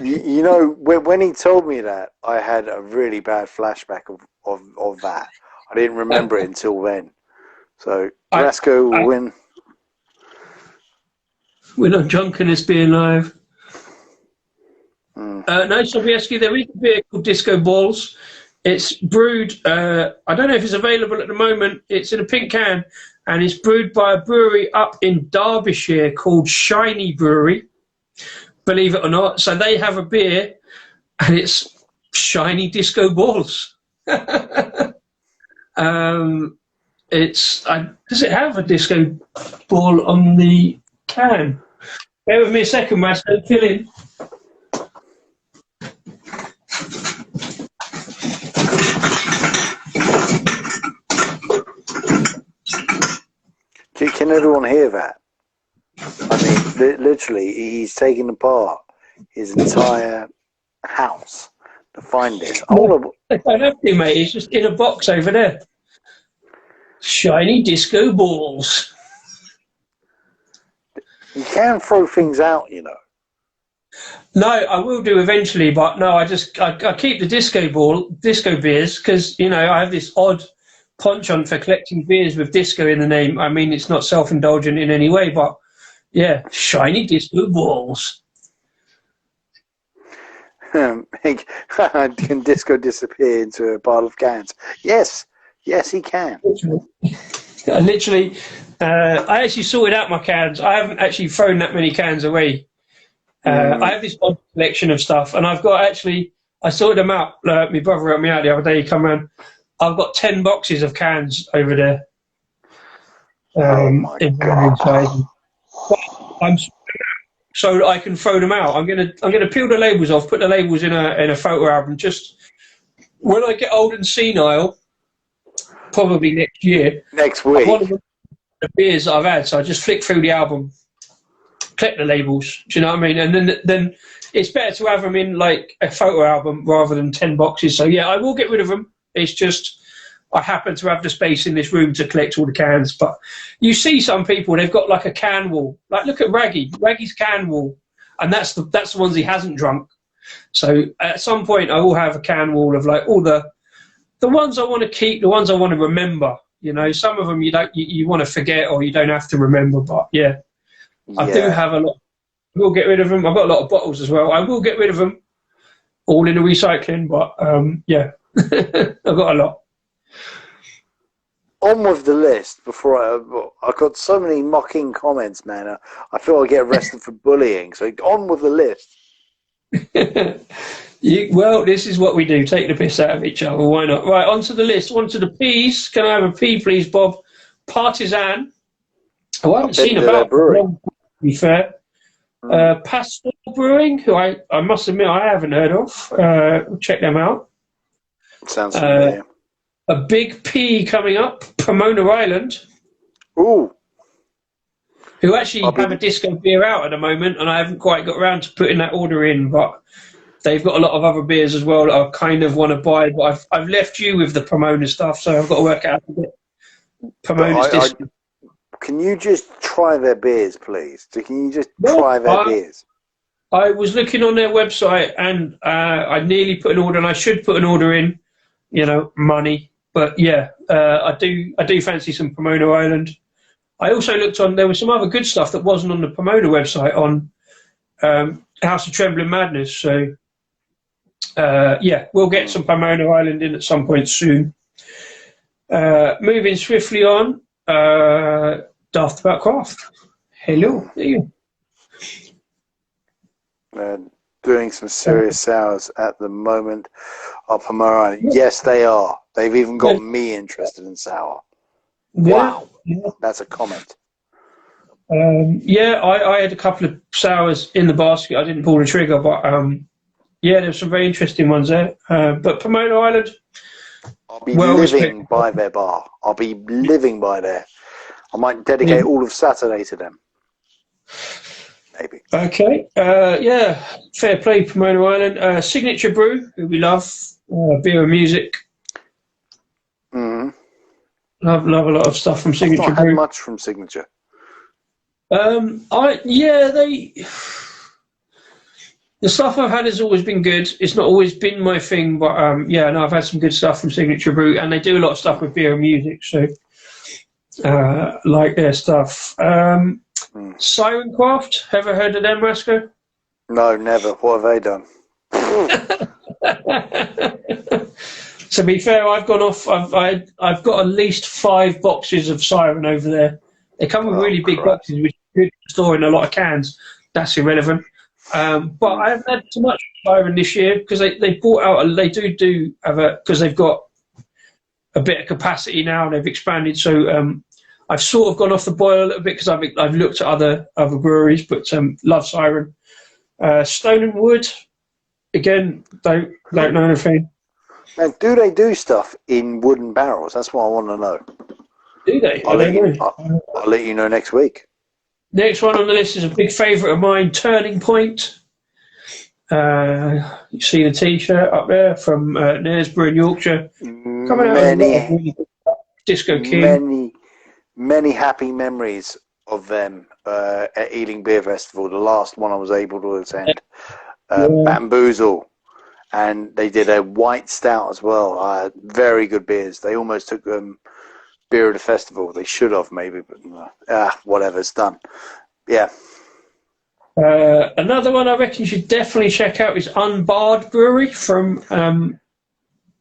Speaker 3: you know, when he told me that, I had a really bad flashback of that. I didn't remember it until then. So, Rasco will win.
Speaker 2: We're not drunkenness being live. No, Sobieski, there is a beer called Disco Balls. It's brewed, I don't know if it's available at the moment. It's in a pink can, and it's brewed by a brewery up in Derbyshire called Shiny Brewery, believe it or not. So they have a beer, and it's Shiny Disco Balls. Does it have a disco ball on the can? Bear with me a second, Master. Fill in.
Speaker 3: Can everyone hear that? I mean, literally, he's taking apart his entire house to find this.
Speaker 2: I don't have to, mate. It's just in a box over there. Shiny Disco Balls.
Speaker 3: You can throw things out, you know.
Speaker 2: No, I will do eventually, but no, I keep the disco beers because, you know, I have this odd penchant for collecting beers with disco in the name. I mean, it's not self-indulgent in any way, but yeah, shiny disco balls.
Speaker 3: Can disco disappear into a pile of cans? Yes, he can.
Speaker 2: Literally, I actually sorted out my cans. I haven't actually thrown that many cans away. I have this odd collection of stuff, and I've got I sorted them out. My brother helped me out the other day. He come round. I've got 10 boxes of cans over there.
Speaker 3: Oh my God.
Speaker 2: So that I can throw them out. I'm gonna peel the labels off, put the labels in a photo album. Just when I get old and senile, probably next year.
Speaker 3: Next week.
Speaker 2: One of the beers that I've had, so I just flick through the album, collect the labels. Do you know what I mean? And then it's better to have them in like a photo album rather than 10 boxes. So yeah, I will get rid of them. It's just I happen to have the space in this room to collect all the cans. But you see some people, they've got like a can wall. Like look at Raggy's can wall, and that's the ones he hasn't drunk. So at some point, I will have a can wall of like all the ones I want to keep, the ones I want to remember. You know, some of them you want to forget or you don't have to remember. But yeah, I do have a lot. I will get rid of them. I've got a lot of bottles as well. I will get rid of them, all in the recycling. But yeah, I've got a lot.
Speaker 3: On with the list before I got so many mocking comments, man. I feel I get arrested for bullying. So on with the list.
Speaker 2: Well, this is what we do. Take the piss out of each other. Why not? Right, onto the list. Onto the P's. Can I have a P, please, Bob? Partisan. Oh, I haven't seen about to be fair. Pastel Brewing, who I must admit I haven't heard of. Check them out.
Speaker 3: Sounds familiar.
Speaker 2: A big P coming up, Pomona Island.
Speaker 3: Ooh.
Speaker 2: Who actually have a disco beer out at the moment, and I haven't quite got around to putting that order in, but they've got a lot of other beers as well that I kind of want to buy, but I've left you with the Pomona stuff, so I've got to work out a bit. Pomona's disco.
Speaker 3: Can you just try their beers, please? Can you just try their beers?
Speaker 2: I was looking on their website, and I nearly put an order, and I should put an order in, you know, money. But yeah, I do fancy some Pomona Island. I also looked on, there was some other good stuff that wasn't on the Pomona website on House of Trembling Madness. So yeah, we'll get some Pomona Island in at some point soon. Moving swiftly on, Daft About Craft. Hello, there you
Speaker 3: go. Doing some serious sours at the moment of Pomona Island. Yes, they are. They've even got me interested in sour. Wow. Yeah. That's a comment.
Speaker 2: Yeah, I had a couple of sours in the basket. I didn't pull the trigger, but yeah, there's some very interesting ones there. But Pomona Island,
Speaker 3: I'll be living by their bar. I'll be living by there. I might dedicate all of Saturday to them. Maybe. Okay.
Speaker 2: Yeah, fair play, Pomona Island. Signature Brew, who we love. Beer and music. Love a lot of stuff from Signature Brew.
Speaker 3: I've not had much from Signature.
Speaker 2: The stuff I've had has always been good. It's not always been my thing, but yeah, no, I've had some good stuff from Signature Brew, and they do a lot of stuff with beer and music, so like their stuff. Siren Craft, ever heard of them, Rasco?
Speaker 3: No, never. What have they done?
Speaker 2: To be fair, I've gone off. I've got at least 5 boxes of Siren over there. They come with really big boxes, which is good for storing a lot of cans. That's irrelevant. But I haven't had too much Siren this year because they bought out. They do have because they've got a bit of capacity now. They've expanded, so I've sort of gone off the boil a little bit because I've looked at other breweries, but love Siren. Stone and Wood, again, don't know anything.
Speaker 3: Now, do they do stuff in wooden barrels? That's what I want to know.
Speaker 2: Do they?
Speaker 3: I'll let you know next week.
Speaker 2: Next one on the list is a big favourite of mine, Turning Point. You see the T-shirt up there from Knaresborough in Yorkshire. Coming out really Disco King.
Speaker 3: Many happy memories of them at Ealing Beer Festival, the last one I was able to attend. Bamboozle and they did a white stout as well. Very good beers. They almost took beer of the festival. They should have maybe, but whatever, it's done. Yeah.
Speaker 2: Another one I reckon you should definitely check out is Unbarred Brewery from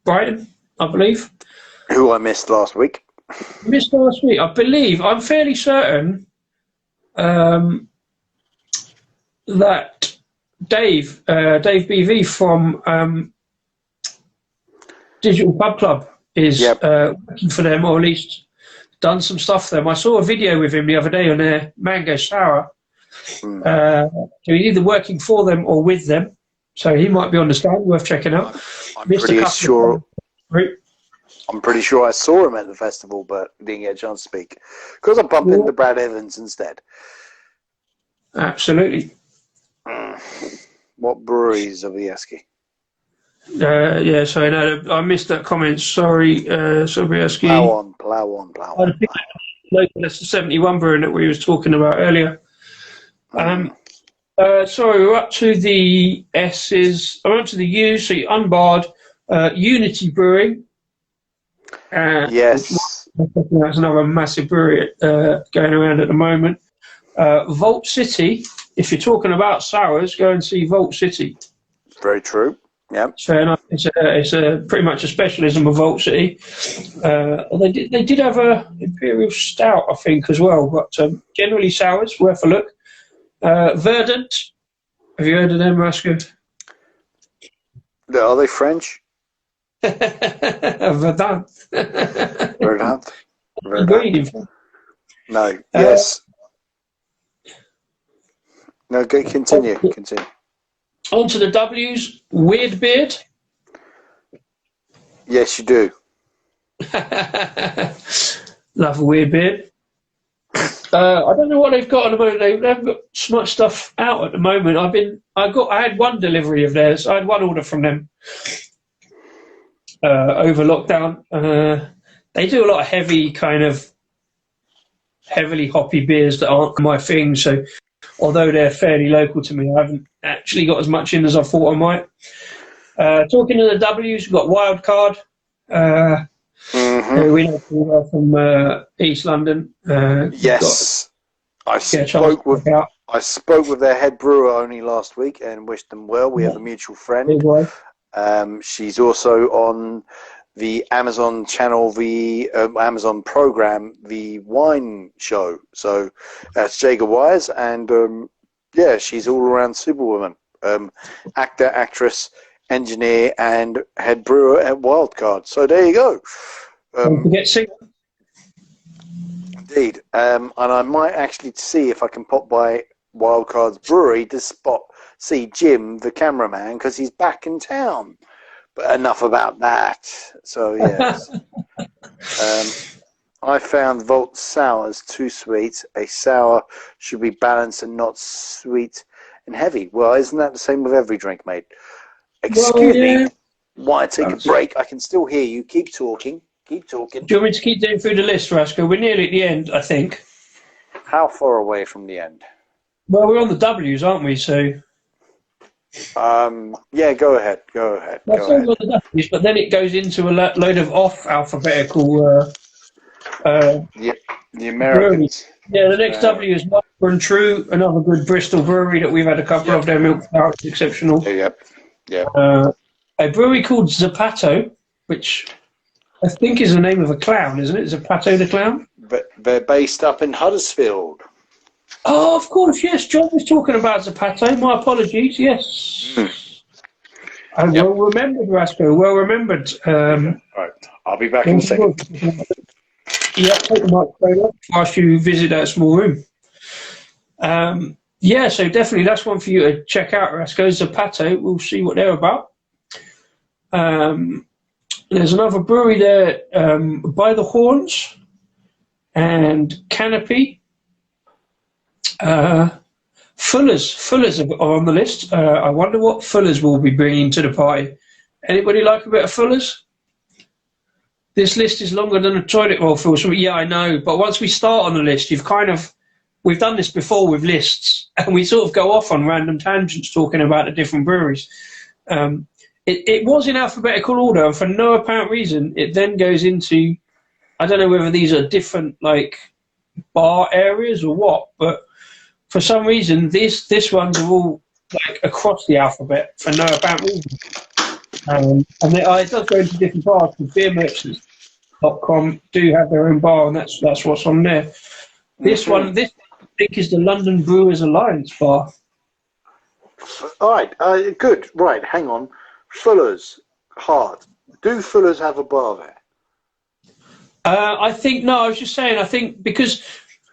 Speaker 2: Brighton, I believe.
Speaker 3: Who I missed last week.
Speaker 2: Missed last week, I believe. I'm fairly certain that Dave BV from Digital Pub Club is working for them, or at least done some stuff for them. I saw a video with him the other day on their mango sour. So he's either working for them or with them, so he might be on the stand, worth checking out.
Speaker 3: I'm pretty sure I saw him at the festival, but didn't get a chance to speak because I bumped into Brad Evans instead.
Speaker 2: Absolutely.
Speaker 3: What breweries are we asking?
Speaker 2: Yeah, so no, I missed that comment. Sorry, Sobieski.
Speaker 3: Plow on.
Speaker 2: That's the 71 brewing that we was talking about earlier. Sorry, we're up to the S's. I'm up to the U's. So Unbarred, Unity Brewing.
Speaker 3: Yes.
Speaker 2: That's another massive brewery going around at the moment. Vault City. If you're talking about sours, go and see Vault City.
Speaker 3: Very true. Yeah.
Speaker 2: So it's a pretty much a specialism of Vault City. They did have a Imperial Stout, I think, as well, but generally sours, worth a look. Verdant. Have you heard of them, Rasko?
Speaker 3: Are they French?
Speaker 2: Verdant.
Speaker 3: Verdant. No. Yes. No. Continue.
Speaker 2: On to the W's. Weird Beard.
Speaker 3: Yes, you do.
Speaker 2: Love a Weird Beard. I don't know what they've got at the moment. They haven't got so much stuff out at the moment. I had one delivery of theirs. I had one order from them over lockdown. They do a lot of heavily hoppy beers that aren't my thing. So although they're fairly local to me, I haven't actually got as much in as I thought I might. Talking to the W's, we've got Wildcard. We know from East London.
Speaker 3: Yes. I spoke with their head brewer only last week and wished them well. We have a mutual friend. She's also on the Amazon channel, the Amazon program, the wine show. So that's Jager Wise, and she's all around superwoman. Actor, actress, engineer, and head brewer at Wildcard. So there you go.
Speaker 2: Don't forget singer.
Speaker 3: Indeed. And I might actually see if I can pop by Wildcard's brewery to see Jim, the cameraman, because he's back in town. But enough about that. So, yes. I found Vault Sours too sweet. A sour should be balanced and not sweet and heavy. Well, isn't that the same with every drink, mate? Excuse me. Why take a break? I can still hear you. Keep talking.
Speaker 2: Do you want me to keep doing through the list, Rasko? We're nearly at the end, I think.
Speaker 3: How far away from the end?
Speaker 2: Well, we're on the W's, aren't we? So.
Speaker 3: Yeah, go ahead. Go ahead.
Speaker 2: On the W's, but then it goes into a load of off-alphabetical.
Speaker 3: The Americans.
Speaker 2: Breweries. Yeah, the next W is Micro and True, another good Bristol brewery that we've had a couple of. Their milk sour is exceptional.
Speaker 3: Yeah.
Speaker 2: A brewery called Zapato, which I think is the name of a clown, isn't it? Zapato the clown?
Speaker 3: But they're based up in Huddersfield.
Speaker 2: Oh, of course, yes. John was talking about Zapato. My apologies, yes. Well remembered, Rasko. Well remembered.
Speaker 3: Right, I'll be back in a second.
Speaker 2: Yeah, take the microphone off whilst you visit that small room. So definitely that's one for you to check out, Rasko. Zapato. We'll see what they're about. There's another brewery there, By the Horns and Canopy. Fuller's are on the list. I wonder what Fuller's will be bringing to the party. Anybody like a bit of Fuller's? This list is longer than a toilet roll full. So yeah, I know. But once we start on the list, we've done this before with lists, and we sort of go off on random tangents talking about the different breweries. it was in alphabetical order, and for no apparent reason, it then goes into, I don't know whether these are different like bar areas or what, but for some reason, this ones are all like across the alphabet for no apparent reason. And it does go into different bars, because beermerchants.com do have their own bar, and that's what's on there. This one, I think, is the London Brewers Alliance bar.
Speaker 3: All right, good. Right, hang on. Fuller's, Hart. Do Fuller's have a bar there?
Speaker 2: I think, no, I was just saying, I think because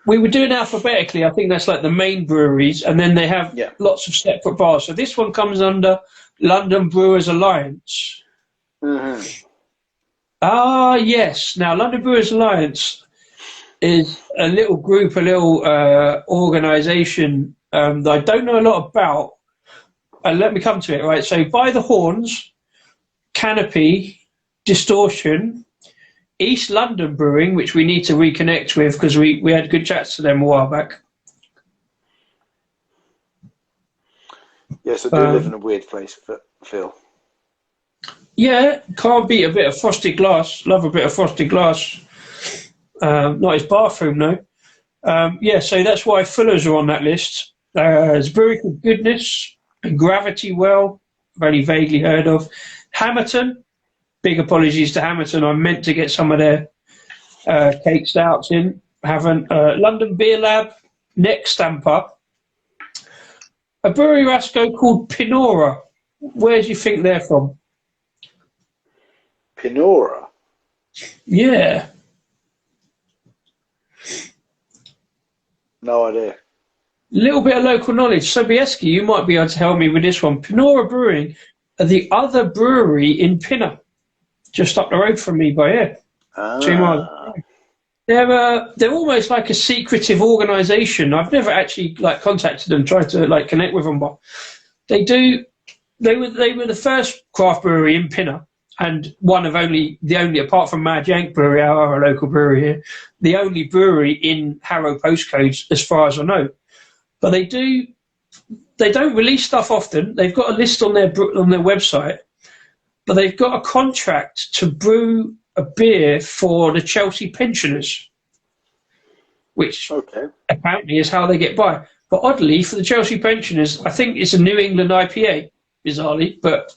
Speaker 2: we were doing alphabetically, I think that's like the main breweries, and then they have lots of separate bars. So this one comes under London Brewers Alliance. Ah, yes. Now, London Brewers Alliance is a little group, a little organisation that I don't know a lot about. Let me come to it, right? So, By the Horns, Canopy, Distortion, East London Brewing, which we need to reconnect with because we had good chats to them a while back.
Speaker 3: Yes, I do live in a weird place, Phil.
Speaker 2: Yeah, can't beat a bit of frosted glass. Love a bit of frosted glass. Not his bathroom, though. Yeah, so that's why Fuller's are on that list. There's a brewery called Goodness, Gravity Well, I've only vaguely heard of. Hamilton, big apologies to Hamilton. I meant to get some of their cake stouts in. Haven't. London Beer Lab, Neck Stamper. A brewery Rasco called Pinora. Where do you think they're from?
Speaker 3: Pinora?
Speaker 2: Yeah.
Speaker 3: No idea.
Speaker 2: Little bit of local knowledge. Sobieski, you might be able to help me with this one. Pinora Brewing are the other brewery in Pinner, just up the road from me by here. 2 miles. They're almost like a secretive organisation. I've never actually like contacted them, tried to like connect with them, but they were the first craft brewery in Pinner, and the only apart from Mad Yank Brewery, our local brewery here, the only brewery in Harrow postcodes as far as I know. But they don't release stuff often. They've got a list on their website, but they've got a contract to brew a beer for the Chelsea pensioners, which apparently is how they get by. But oddly, for the Chelsea pensioners, I think it's a New England IPA, bizarrely, but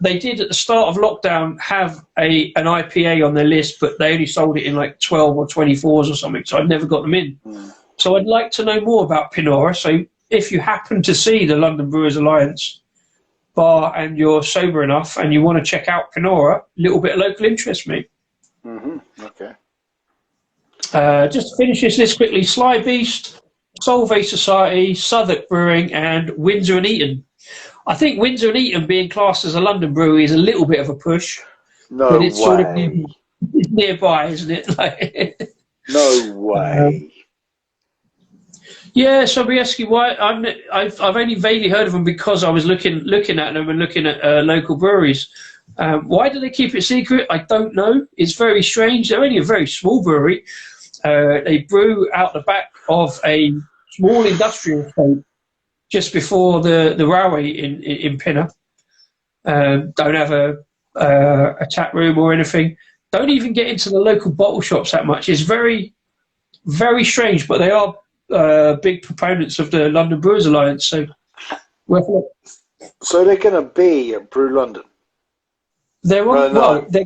Speaker 2: they did at the start of lockdown have an IPA on their list, but they only sold it in like 12 or 24s or something, so I'd never got them in. So I'd like to know more about Pinora. So if you happen to see the London Brewers Alliance bar and you're sober enough and you want to check out Pinora, a little bit of local interest, mate.
Speaker 3: Okay.
Speaker 2: Just to finish this list quickly, Sly Beast, Solvay Society, Southwark Brewing, and Windsor and Eton. I think Windsor and Eton being classed as a London brewery is a little bit of a push.
Speaker 3: No
Speaker 2: but it's
Speaker 3: way.
Speaker 2: sort of nearby, isn't it?
Speaker 3: No way.
Speaker 2: Yeah, Sobieski, why? I've only vaguely heard of them because I was looking at them and looking at local breweries. Why do they keep it secret? I don't know. It's very strange. They're only a very small brewery. They brew out the back of a small industrial estate just before the railway in Pinner. Don't have a tap room or anything. Don't even get into the local bottle shops that much. It's very, very strange, but they are big proponents of the London Brewers Alliance. So
Speaker 3: they're going to be at Brew London?
Speaker 2: They're on, they're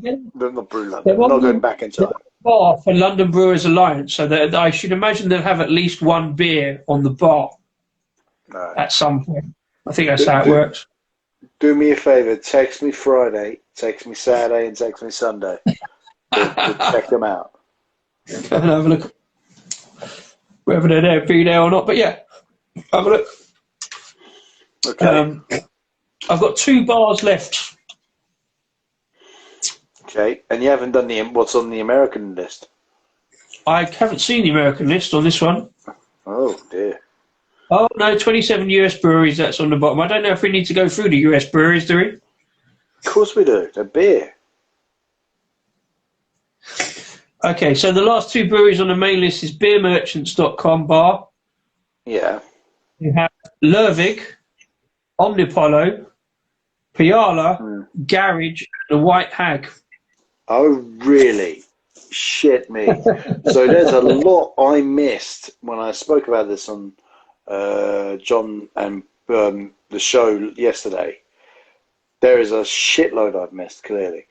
Speaker 3: not Brew London. They're not going back in time.
Speaker 2: Bar for London Brewers Alliance, so I should imagine they'll have at least one beer on the bar at some point. I think that's how it works.
Speaker 3: Do me a favour, text me Friday, text me Saturday, and text me Sunday to check them out.
Speaker 2: And have a look. Whether they're there, be there or not, but yeah, have a look.
Speaker 3: Okay.
Speaker 2: I've got 2 bars left.
Speaker 3: Okay, and you haven't done what's on the American list?
Speaker 2: I haven't seen the American list on this one.
Speaker 3: Oh, dear.
Speaker 2: Oh, no, 27 US breweries, that's on the bottom. I don't know if we need to go through the US breweries, do we?
Speaker 3: Of course we do. They're beer.
Speaker 2: Okay, so the last 2 breweries on the main list is beermerchants.com bar.
Speaker 3: Yeah.
Speaker 2: You have Lervig, Omnipollo, Piala, Garage, and the White Hag.
Speaker 3: Oh, really? Shit me. So there's a lot I missed when I spoke about this on John and the show yesterday. There is a shitload I've missed, clearly.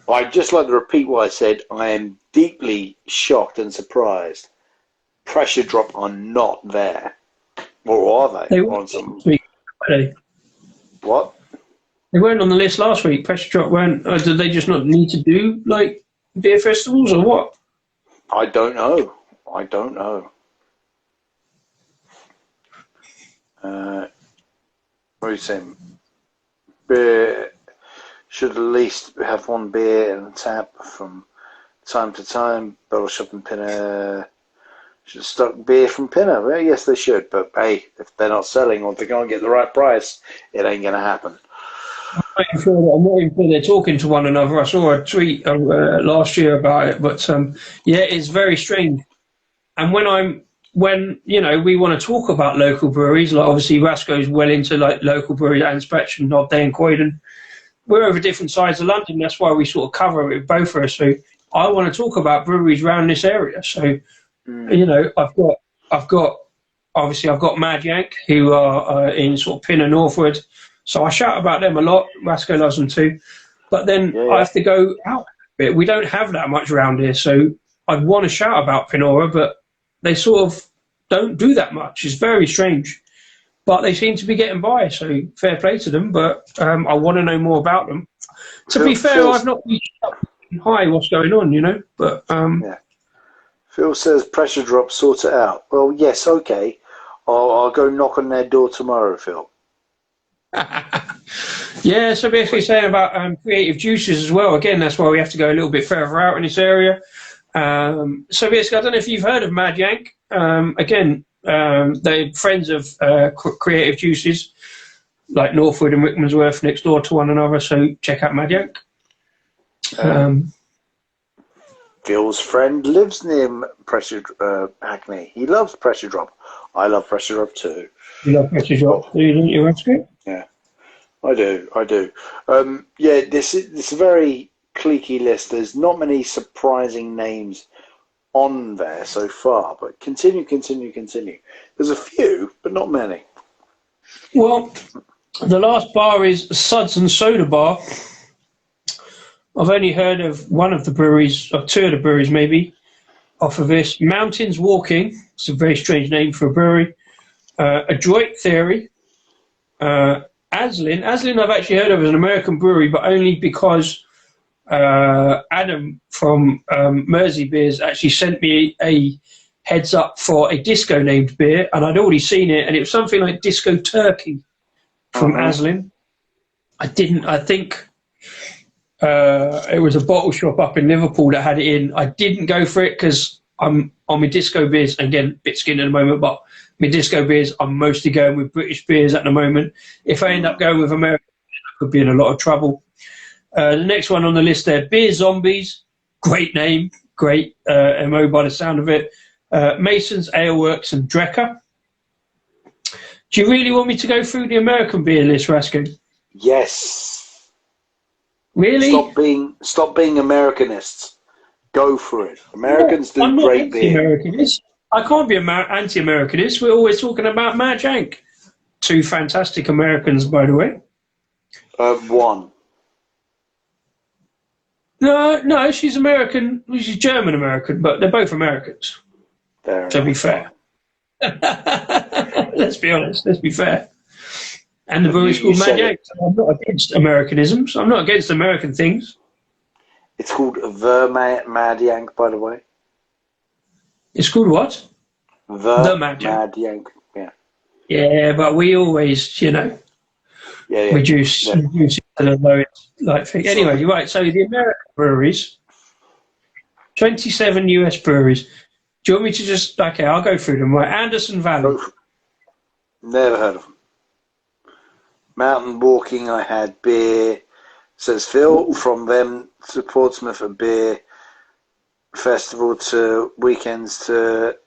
Speaker 3: I'd just like to repeat what I said. I am deeply shocked and surprised. Pressure Drop are not there. Or are they?
Speaker 2: They weren't
Speaker 3: On some...
Speaker 2: last week, were they?
Speaker 3: What?
Speaker 2: They weren't on the list last week. Pressure Drop weren't. Did they just not need to do like beer festivals or what?
Speaker 3: I don't know. What are you saying? Beer should at least have one beer and tap from time to time. Bottle Shop and Pinner should stock beer from Pinner. Well, yes, they should. But hey, if they're not selling or they can't get the right price, it ain't going to happen.
Speaker 2: I'm not even sure they're talking to one another. I saw a tweet last year about it, but yeah, it's very strange. And when we want to talk about local breweries, like obviously Rasco's well into like local breweries and Spetch and Knob Day and Croydon. We're over different sides of London. That's why we sort of cover it with both of us. So I want to talk about breweries around this area. So I've got Mad Yank, who are in sort of Pinner Northwood. So I shout about them a lot. Rasco loves them too. But then I have to go out a bit. We don't have that much around here. So I'd want to shout about Pinora, but they sort of don't do that much. It's very strange. But they seem to be getting by, so fair play to them. But I want to know more about them. To be fair, I've not reached up high what's going on, But
Speaker 3: Phil says Pressure Drop, sort it out. Well, yes, okay. I'll go knock on their door tomorrow, Phil.
Speaker 2: Yeah, so basically saying about Creative Juices as well. Again, that's why we have to go a little bit further out in this area. So basically, I don't know if you've heard of Mad Yank. Again, they're friends of Creative Juices, like Northwood and Rickmansworth next door to one another. So check out Mad Yank.
Speaker 3: Phil's friend lives near Pressure Hackney. He loves Pressure Drop. I love Pressure Drop too.
Speaker 2: You love Pressure Drop, do you, don't you, Rasco?
Speaker 3: Yeah, I do. This is a very cliquey list. There's not many surprising names on there so far, but continue. There's a few, but not many.
Speaker 2: Well, the last bar is Suds and Soda Bar. I've only heard of one of the breweries, or two of the breweries maybe, off of this. Mountains Walking, it's a very strange name for a brewery. Adroit Theory. Aslin I've actually heard of as an American brewery, but only because Adam from Mersey Beers actually sent me a heads up for a disco named beer, and I'd already seen it, and it was something like Disco Turkey from Aslin. I think it was a bottle shop up in Liverpool that had it in. I didn't go for it because I'm on my disco beers, again, a bit skinned at the moment, but my disco beers, I'm mostly going with British beers at the moment. If I end up going with American, I could be in a lot of trouble. The next one on the list there, Beer Zombies. Great name, great MO by the sound of it. Mason's Aleworks and Drecker. Do you really want me to go through the American beer list, Rasco?
Speaker 3: Yes.
Speaker 2: Really?
Speaker 3: Stop being Americanists. Go for it. Americans do great beer.
Speaker 2: I can't be anti-Americanist. We're always talking about Mad Yank. Two fantastic Americans, by the way.
Speaker 3: One.
Speaker 2: No, she's American. She's German-American, but they're both Americans. To be fair. Let's be honest. Let's be fair. And the brewery's called Mad Yank. So I'm not against Americanisms. I'm not against American things.
Speaker 3: It's called The Mad Yank, by the way.
Speaker 2: It's called what?
Speaker 3: The Mad Yank. Yeah.
Speaker 2: Yeah, but we always, reduce it to the lowest thing. Anyway, you're right. So the American breweries, 27 US breweries. Do you want me to just? Okay, I'll go through them. Right, Anderson Valley.
Speaker 3: Never heard of them. Mountain Walking, I had beer. Says Phil, from them to Portsmouth, a beer festival to weekends to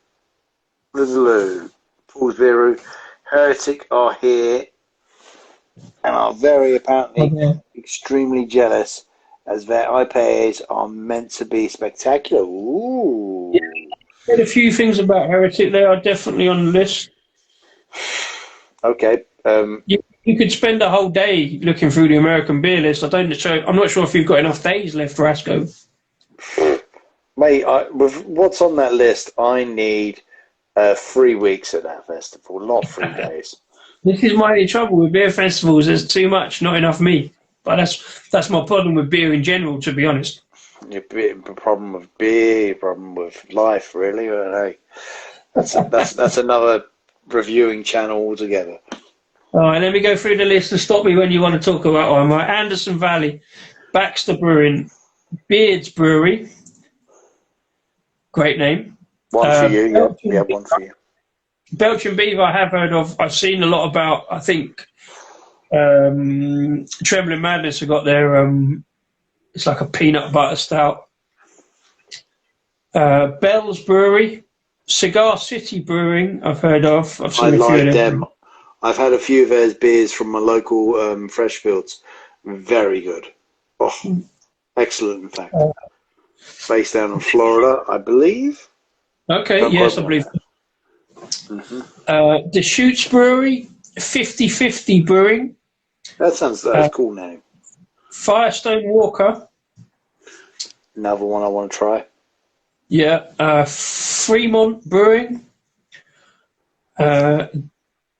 Speaker 3: the Loo. Paul's Beer Heretic are here. and are very apparently
Speaker 2: Okay.
Speaker 3: extremely jealous, as their IPAs are meant to be spectacular. Ooh.
Speaker 2: Read a few things about Heretic. They are definitely on the list.
Speaker 3: Okay.
Speaker 2: You could spend a whole day looking through the American beer list. I'm not sure if you've got enough days left, Rasco.
Speaker 3: Mate, with what's on that list, I need 3 weeks at that festival, not 3 days.
Speaker 2: This is my only trouble with beer festivals. There's too much, not enough me. But that's my problem with beer in general, to be honest.
Speaker 3: Your problem with beer, your problem with life, really. But hey, that's another reviewing channel altogether.
Speaker 2: All right, let me go through the list and stop me when you want to talk about one. Right, Anderson Valley, Baxter Brewing, Beards Brewery. Great name.
Speaker 3: One for you, yeah, one for you.
Speaker 2: Belgian Beaver I have heard of. I've seen a lot about, I think, Trembling Madness have got their, it's like a peanut butter stout. Bell's Brewery, Cigar City Brewing I've heard of. I've seen a few of them.
Speaker 3: I've had a few of those beers from my local Freshfields. Very good. Oh, excellent, in fact. Based down in Florida, I believe.
Speaker 2: Okay, yes, I believe. Deschutes Brewery, 50/50 Brewing.
Speaker 3: That's a cool name.
Speaker 2: Firestone Walker.
Speaker 3: Another one I want to try.
Speaker 2: Yeah. Fremont Brewing.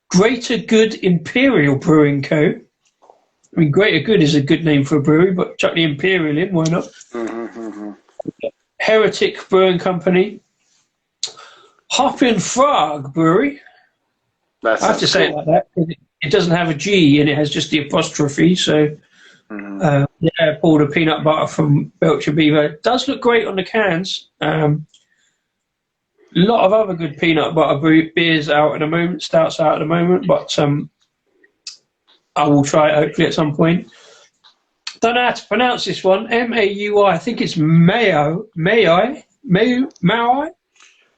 Speaker 2: Greater Good Imperial Brewing Co. I mean, Greater Good is a good name for a brewery, but chuck the Imperial in, why not? Heretic Brewing Company. Hop and Frog Brewery. I have to say it like that. It doesn't have a G and it has just the apostrophe. So, pulled a peanut butter from Belcher Beaver. It does look great on the cans. A lot of other good peanut butter beers out at the moment, stouts out at the moment, but I will try it hopefully at some point. Don't know how to pronounce this one. Maui. I think it's Maui. Maui.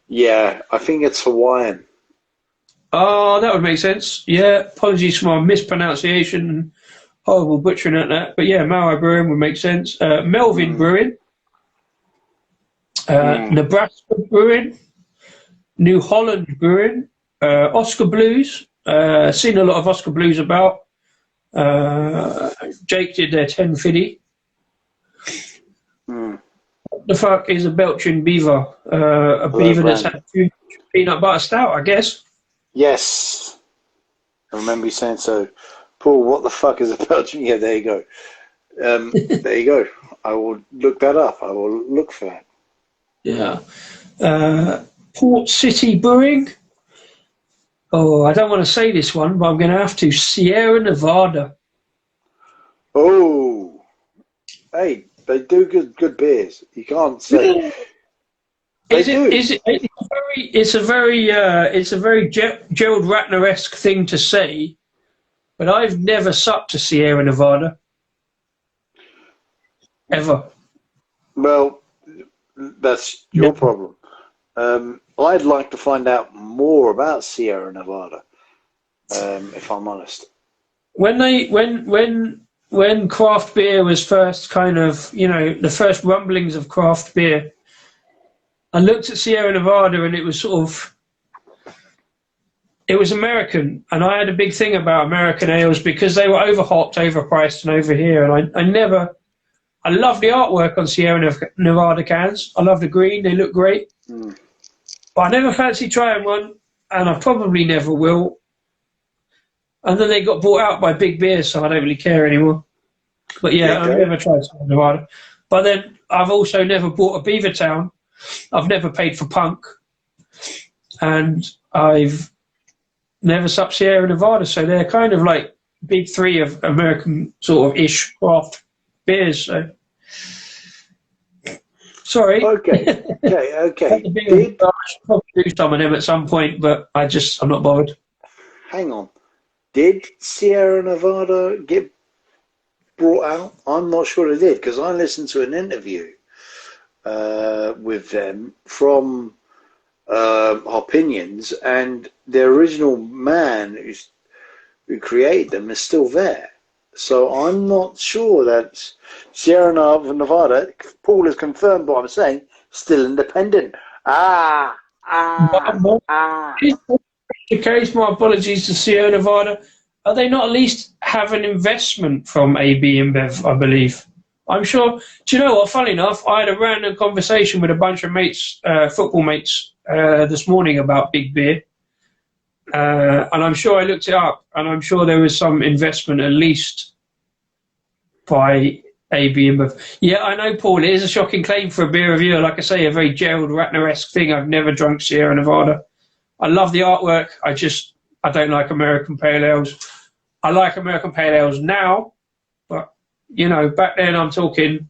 Speaker 3: Yeah, I think it's Hawaiian.
Speaker 2: Oh, that would make sense. Yeah, apologies for my mispronunciation, horrible butchering at that. But yeah, Maui Brewing would make sense. Melvin Brewing, Nebraska Brewing, New Holland Brewing, Oscar Blues. Seen a lot of Oscar Blues about. Jake did their 1050. What the fuck is a Belgian Beaver? A beaver that's had peanut butter stout, I guess.
Speaker 3: Yes. I remember you saying so. Paul, what the fuck is a Belgian? Yeah, there you go. There you go. I will look that up. I will look for that.
Speaker 2: Yeah. Port City Brewing. Oh, I don't want to say this one, but I'm going to have to. Sierra Nevada.
Speaker 3: Oh. Hey, they do good beers. You can't say.
Speaker 2: It's a very Gerald Ratner-esque thing to say, but I've never supped to Sierra Nevada. Ever.
Speaker 3: Well, that's your problem. I'd like to find out more about Sierra Nevada, if I'm honest.
Speaker 2: When craft beer was first kind of, the first rumblings of craft beer, I looked at Sierra Nevada and it was it was American, and I had a big thing about American ales because they were overhopped, overpriced, and over here. And I love the artwork on Sierra Nevada cans. I love the green; they look great. But I never fancied trying one, and I probably never will. And then they got bought out by Big Beer, so I don't really care anymore. But yeah, I've never tried Sierra Nevada. But then I've also never bought a Beavertown. I've never paid for Punk, and I've never supped Sierra Nevada. So they're kind of like big three of American sort of ish craft beers. So sorry.
Speaker 3: Okay.
Speaker 2: I should probably do some of them at some point, but I'm not bothered.
Speaker 3: Hang on. Did Sierra Nevada get brought out? I'm not sure it did, because I listened to an interview with them from Opinions, and the original man who created them is still there. So I'm not sure that Sierra Nevada, Paul has confirmed what I'm saying, still independent.
Speaker 2: Is the case, my apologies to Sierra Nevada. Are they not at least have an investment from AB InBev, I believe? I'm sure. Do you know what? Funny enough, I had a random conversation with a bunch of mates, football mates, this morning about big beer. And I'm sure I looked it up, and I'm sure there was some investment at least by AB InBev. Yeah, I know, Paul, it is a shocking claim for a beer reviewer. Like I say, a very Gerald Ratner-esque thing. I've never drunk Sierra Nevada. I love the artwork. I don't like American Pale Ales. I like American Pale Ales now, but, you know, back then I'm talking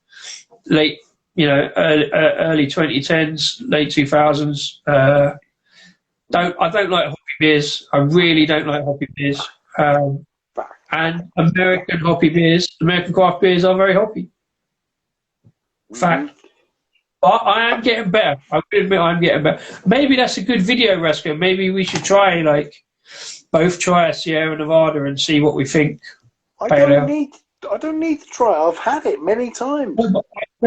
Speaker 2: late, you know, early 2010s, late 2000s. I don't like hoppy beers. I really don't like hoppy beers. And American hoppy beers, American craft beers are very hoppy. Fact. But I am getting better. I will admit I'm getting better. Maybe that's a good video, Rasko. Maybe we should try, both try a Sierra Nevada and see what we think.
Speaker 3: I don't need to try it. I've had it many times.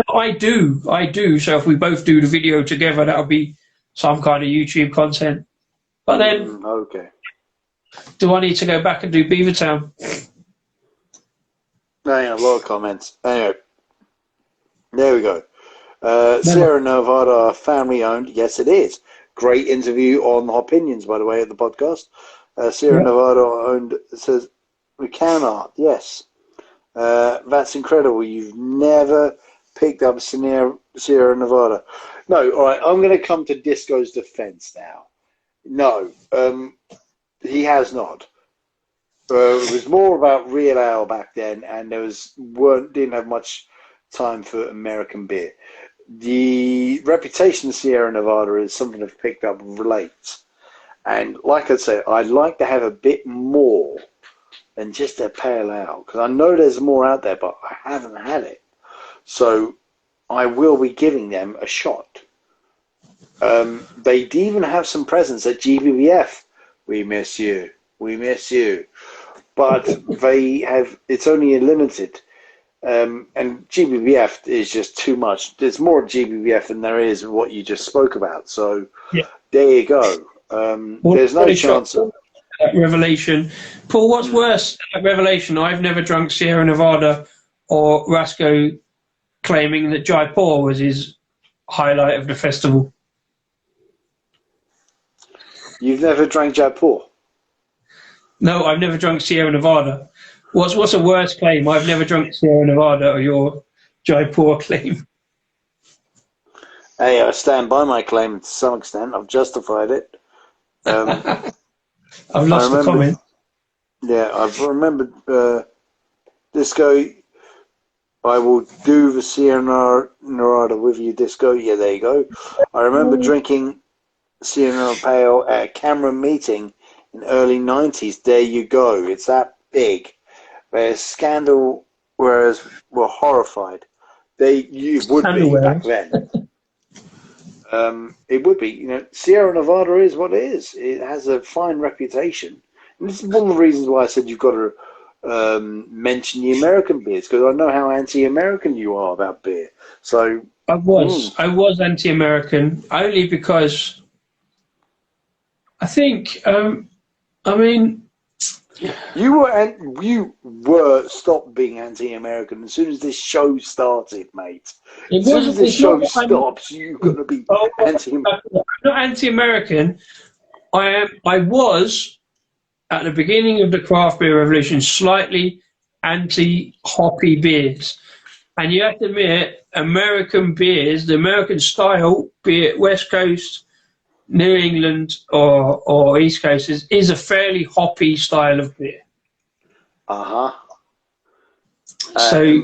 Speaker 2: I do. So if we both do the video together, that'll be some kind of YouTube content. But then,
Speaker 3: okay.
Speaker 2: Do I need to go back and do Beavertown?
Speaker 3: A lot of comments. Anyway, there we go. Sierra Nevada, family owned. Yes, it is. Great interview on Opinions, by the way, at the podcast. Sierra Nevada owned, says, we can art. Yes. That's incredible. You've never picked up Sierra Nevada. No, all right. I'm going to come to Disco's defense now. No, he has not. It was more about real ale back then, and didn't have much time for American beer. The reputation of Sierra Nevada is something I've picked up of late. And like I said, I'd like to have a bit more than just a pale ale, because I know there's more out there, but I haven't had it. So I will be giving them a shot. They even have some presence at GBBF. We miss you. We miss you. But it's only a limited. And GBBF is just too much. There's more at GBBF than there is what you just spoke about. So there you go. There's no chance of
Speaker 2: Revelation. Paul, what's worse at Revelation? I've never drunk Sierra Nevada or Rasko claiming that Jaipur was his highlight of the festival.
Speaker 3: You've never drank Jaipur?
Speaker 2: No, I've never drunk Sierra Nevada. What's a worse claim? I've never drunk Sierra Nevada or your Jaipur claim.
Speaker 3: Hey, I stand by my claim to some extent. I've justified it.
Speaker 2: I've lost the comment.
Speaker 3: Yeah, I've remembered Disco. I will do the Sierra Nevada with you, Disco. Yeah, there you go. I remember drinking Sierra Nevada Pale at a Cameron meeting in early 90s. There you go. It's that big. There's scandal, whereas we're horrified. You would be back then. It would be. You know, Sierra Nevada is what it is. It has a fine reputation. And this is one of the reasons why I said you've got to mention the American beers, because I know how anti-American you are about beer. So
Speaker 2: I was anti-American only because I think
Speaker 3: you were stopped being anti-American as soon as this show started, mate. As soon as this show stops, you're going to be anti-American.
Speaker 2: I'm not anti-American. I was at the beginning of the craft beer revolution slightly anti-hoppy beers, and you have to admit, American beers, the American style, be it West Coast, New England, or East Coast, is a fairly hoppy style of beer. So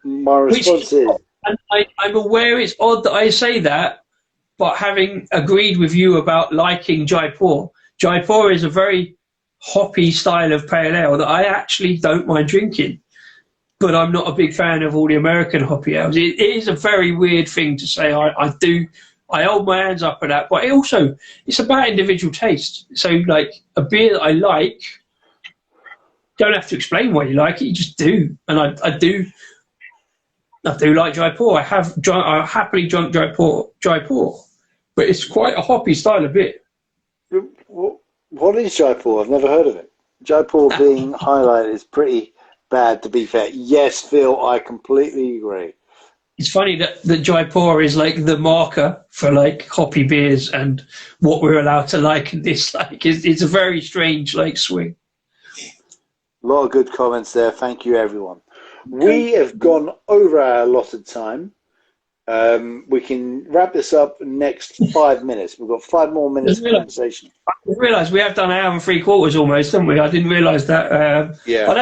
Speaker 3: my response is,
Speaker 2: I'm aware it's odd that I say that, but having agreed with you about liking Jaipur is a very hoppy style of pale ale that I actually don't mind drinking, but I'm not a big fan of all the American hoppy ales. It is a very weird thing to say. I hold my hands up for that, but it's about individual taste. So, like, a beer that I like don't have to explain why you like it. You just do, and I do like dry pour. I happily drunk dry pour, but it's quite a hoppy style of beer.
Speaker 3: What is Jaipur? I've never heard of it. Jaipur being highlighted is pretty bad, to be fair. Yes, Phil, I completely agree.
Speaker 2: It's funny that Jaipur is like the marker for like hoppy beers and what we're allowed to like and dislike. It's a very strange like swing.
Speaker 3: A lot of good comments there. Thank you, everyone. We have gone over our allotted time. We can wrap this up next 5 minutes. We've got 5 more minutes of conversation.
Speaker 2: I realised we have done an hour and 3/4 almost, haven't we? I didn't realise that.
Speaker 3: Yeah.
Speaker 2: But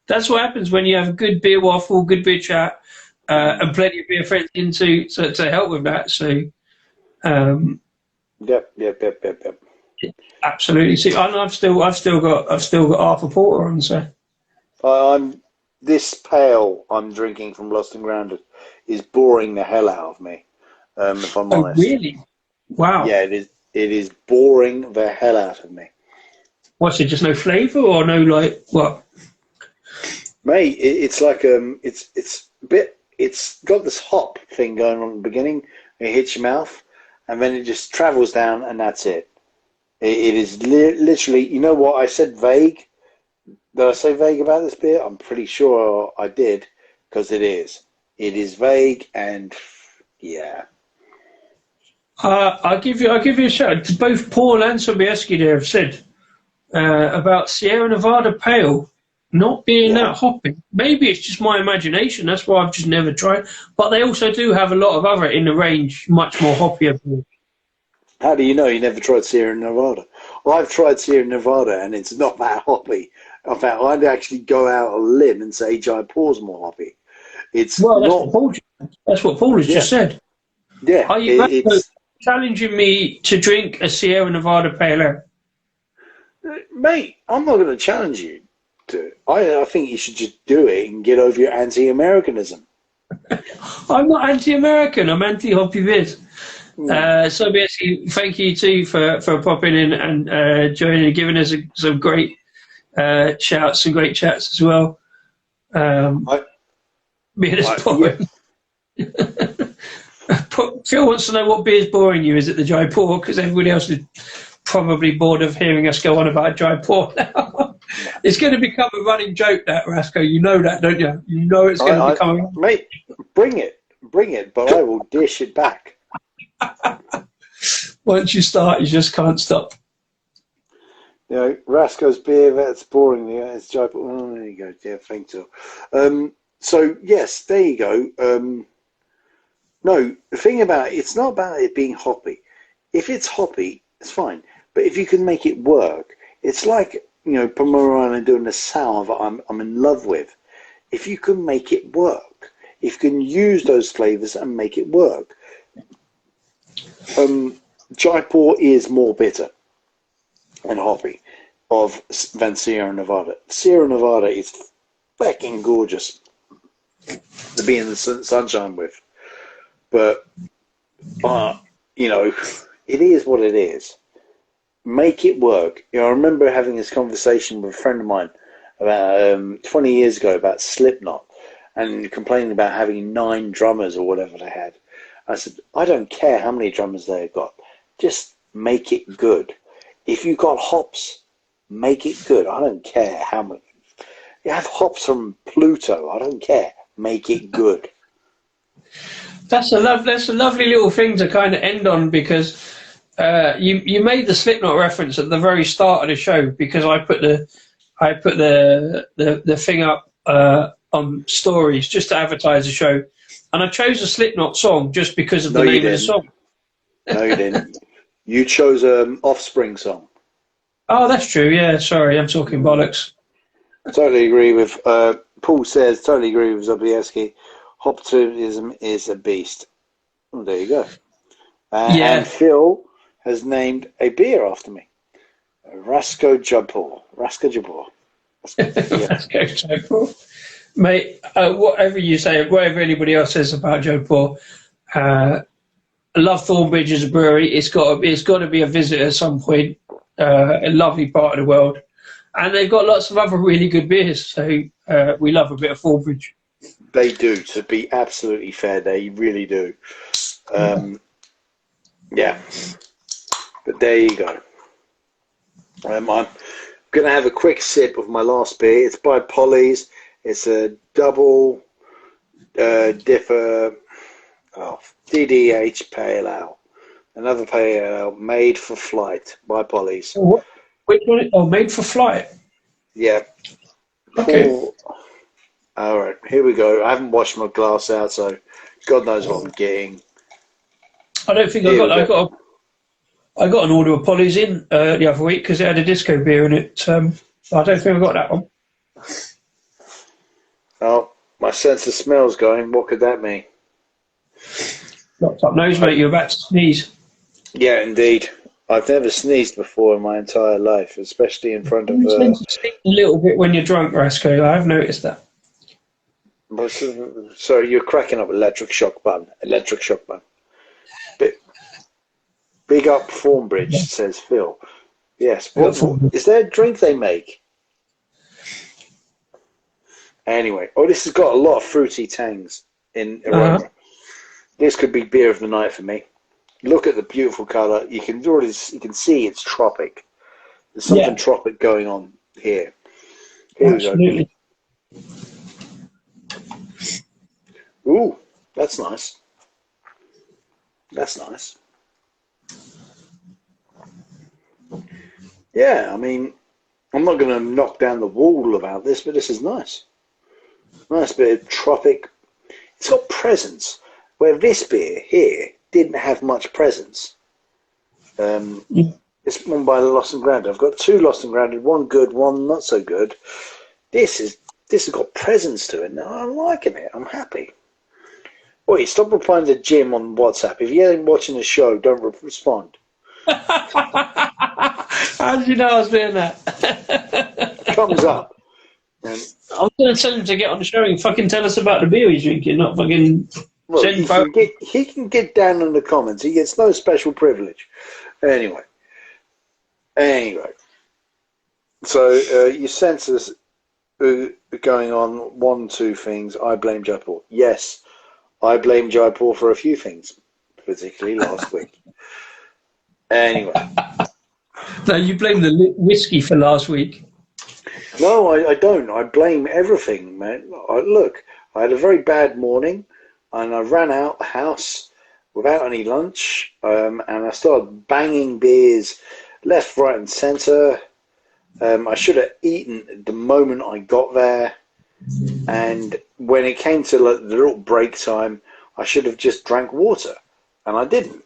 Speaker 2: that's what happens when you have a good beer waffle, good beer chat, and plenty of beer friends to help with that. So,
Speaker 3: Yep.
Speaker 2: Absolutely. See, I've still got half a porter on. So,
Speaker 3: this pail I'm drinking from Lost and Grounded is boring the hell out of me. If I'm honest.
Speaker 2: Really? Wow.
Speaker 3: Yeah, it is boring the hell out of me.
Speaker 2: What's it? Just no flavour or no like what?
Speaker 3: Mate, it's like it's got this hop thing going on at the beginning. It hits your mouth, and then it just travels down, and that's it. It is literally. You know what I said? Vague. Did I say vague about this beer? I'm pretty sure I did, because it is. It is vague, and yeah.
Speaker 2: I'll give you a shout. Both Paul and Sobieski there have said about Sierra Nevada Pale not being that hoppy. Maybe it's just my imagination. That's why I've just never tried. But they also do have a lot of other in the range, much more hoppier.
Speaker 3: How do you know you never tried Sierra Nevada? Well, I've tried Sierra Nevada, and it's not that hoppy. In fact, I'd actually go out on a limb and say Jaipur's more hoppy. It's
Speaker 2: that's what Paul has just said.
Speaker 3: Yeah,
Speaker 2: Are you challenging me to drink a Sierra Nevada Pale Ale?
Speaker 3: Mate, I'm not going to challenge you to. I think you should just do it and get over your anti-Americanism.
Speaker 2: I'm not anti-American. I'm anti-hoppy beers. So basically, thank you too for popping in and joining and giving us some great shouts and great chats as well. Phil wants to know what beer is boring you. Is it the Jaipur? Because everybody else is probably bored of hearing us go on about Jaipur now. It's going to become a running joke, that, Rasco. You know that, don't you? You know it's going to become...
Speaker 3: Mate, bring it, but I will dish it back.
Speaker 2: Once you start, you just can't stop.
Speaker 3: You know, Rasco's beer, that's boring. Yeah, it's Jaipur. Oh, there you go. Yeah, thank you. So, yes, there you go. No, the thing about it, it's not about it being hoppy. If it's hoppy, it's fine. But if you can make it work, it's like, you know, Pomeranian doing a sour that I'm in love with. If you can make it work, if you can use those flavours and make it work. Jaipur is more bitter and hoppy than Sierra Nevada. Sierra Nevada is fucking gorgeous to be in the sunshine with. But, you know, it is what it is. Make it work. You know, I remember having this conversation with a friend of mine about 20 years ago about Slipknot and complaining about having 9 drummers or whatever they had. I said, I don't care how many drummers they've got. Just make it good. If you've got hops, make it good. I don't care how many. You have hops from Pluto. I don't care. Make it good.
Speaker 2: That's a lovely little thing to kind of end on, because you made the Slipknot reference at the very start of the show, because I put the thing up on stories just to advertise the show, and I chose a Slipknot song just because of the name of the song.
Speaker 3: No, you didn't. You chose an Offspring song.
Speaker 2: Oh, that's true. Yeah, sorry, I'm talking bollocks.
Speaker 3: Totally agree with. Paul says totally agree with Zabieski. Optimism is a beast. Oh, there you go. And Phil has named a beer after me. Rasco Jaipur.
Speaker 2: Rasco Jaipur. Mate, whatever you say, whatever anybody else says about Jaipur, I love Thornbridge as a brewery. It's got to be a visit at some point. A lovely part of the world. And they've got lots of other really good beers, so we love a bit of Fallbridge.
Speaker 3: They do, to be absolutely fair, they really do. Yeah. But there you go. I'm going to have a quick sip of my last beer. It's by Polly's. It's a double differ DDH Pale Ale. Another Pale Ale made for flight by Polly's.
Speaker 2: Which one? Oh, Made for Flight.
Speaker 3: Yeah.
Speaker 2: Okay.
Speaker 3: All right, here we go. I haven't washed my glass out, so God knows what I'm getting.
Speaker 2: I don't think I got an order of Polly's in the other week because it had a disco beer in it. So I don't think I got that one.
Speaker 3: Oh, my sense of smell's going. What could that mean?
Speaker 2: Locked up nose, mate. You're about to sneeze.
Speaker 3: Yeah, indeed. I've never sneezed before in my entire life, especially in front of...
Speaker 2: You tend to sneeze a little bit when you're drunk, Rasco. I've noticed that.
Speaker 3: So you're cracking up electric shock button. Big up Thornbridge, says Phil. Yes. What is there a drink they make? Anyway, this has got a lot of fruity tangs in aroma. This could be beer of the night for me. Look at the beautiful colour. You can see it's tropic. There's something tropic going on here.
Speaker 2: Absolutely.
Speaker 3: We go. Ooh, that's nice. That's nice. Yeah, I mean, I'm not going to knock down the wall about this, but this is nice. Nice bit of tropic. It's got presence, where this beer here didn't have much presence. It's one by Lost and Grounded. I've got two Lost and Grounded, one good, one not so good. This has got presence to it. Now I'm liking it. I'm happy. Wait, stop replying to Jim on WhatsApp. If you ain't watching the show, don't respond.
Speaker 2: How did you know I was doing that?
Speaker 3: Thumbs up.
Speaker 2: I was going to tell him to get on the show and fucking tell us about the beer he's drinking, not fucking...
Speaker 3: Well, he can get down in the comments. He gets no special privilege. Anyway. So your senses going on 1, 2 things. I blame Jaipur. Yes, I blame Jaipur for a few things, particularly last week. Anyway.
Speaker 2: No, you blame the whiskey for last week.
Speaker 3: No, I don't. I blame everything, man. Look, I had a very bad morning, and I ran out the house without any lunch, and I started banging beers left, right, and centre. I should have eaten the moment I got there, and when it came to the little break time, I should have just drank water, and I didn't.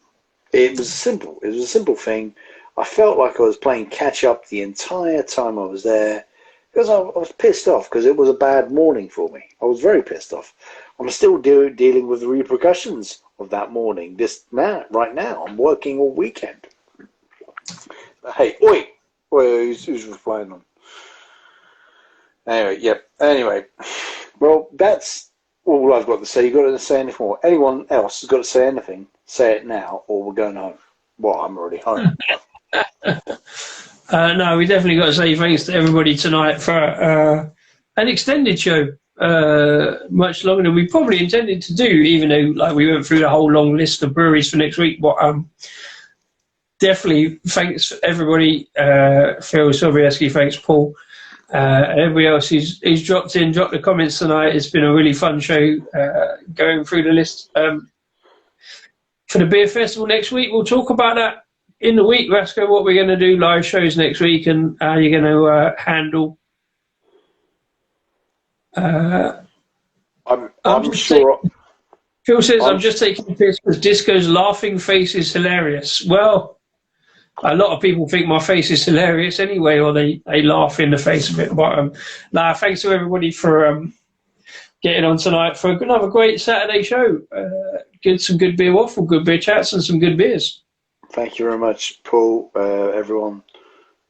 Speaker 3: It was simple. It was a simple thing. I felt like I was playing catch up the entire time I was there because I was pissed off because it was a bad morning for me. I was very pissed off. I'm still dealing with the repercussions of that morning. Right now, I'm working all weekend. Hey, oi, who's replying on? Anyway, well, that's all I've got to say. You've got to say anything more. Anyone else has got to say anything, say it now, or we're going home. Well, I'm already home.
Speaker 2: No, we definitely got to say thanks to everybody tonight for an extended show, much longer than we probably intended to do, even though we went through the whole long list of breweries for next week. But definitely thanks for everybody. Phil Sobieski, thanks Paul, and everybody else who's dropped the comments tonight. It's been a really fun show going through the list. For the beer festival next week, we'll talk about that in the week, Rasco, what we're going to do, live shows next week, and how you're going to handle.
Speaker 3: I'm sure.
Speaker 2: Phil says, I'm just taking the piss because Disco's laughing face is hilarious. Well, a lot of people think my face is hilarious anyway, or they laugh in the face a bit. But thanks to everybody for getting on tonight for another great Saturday show. Some good beer waffle, good beer chats, and some good beers.
Speaker 3: Thank you very much, Paul, everyone.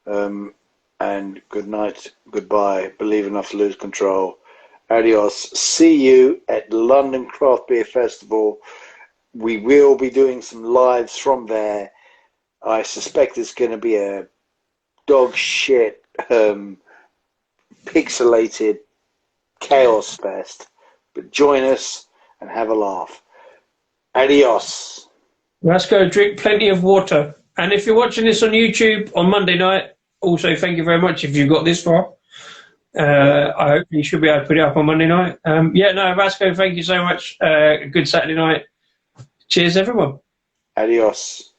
Speaker 3: And good night, goodbye. Believe enough to lose control. Adios. See you at the London Craft Beer Festival. We will be doing some lives from there. I suspect it's going to be a dog shit pixelated chaos fest. But join us and have a laugh. Adios.
Speaker 2: Let's go drink plenty of water. And if you're watching this on YouTube on Monday night, also thank you very much if you've got this far. I hope you should be able to put it up on Monday night. Vasco, thank you so much. Good Saturday night. Cheers, everyone.
Speaker 3: Adios.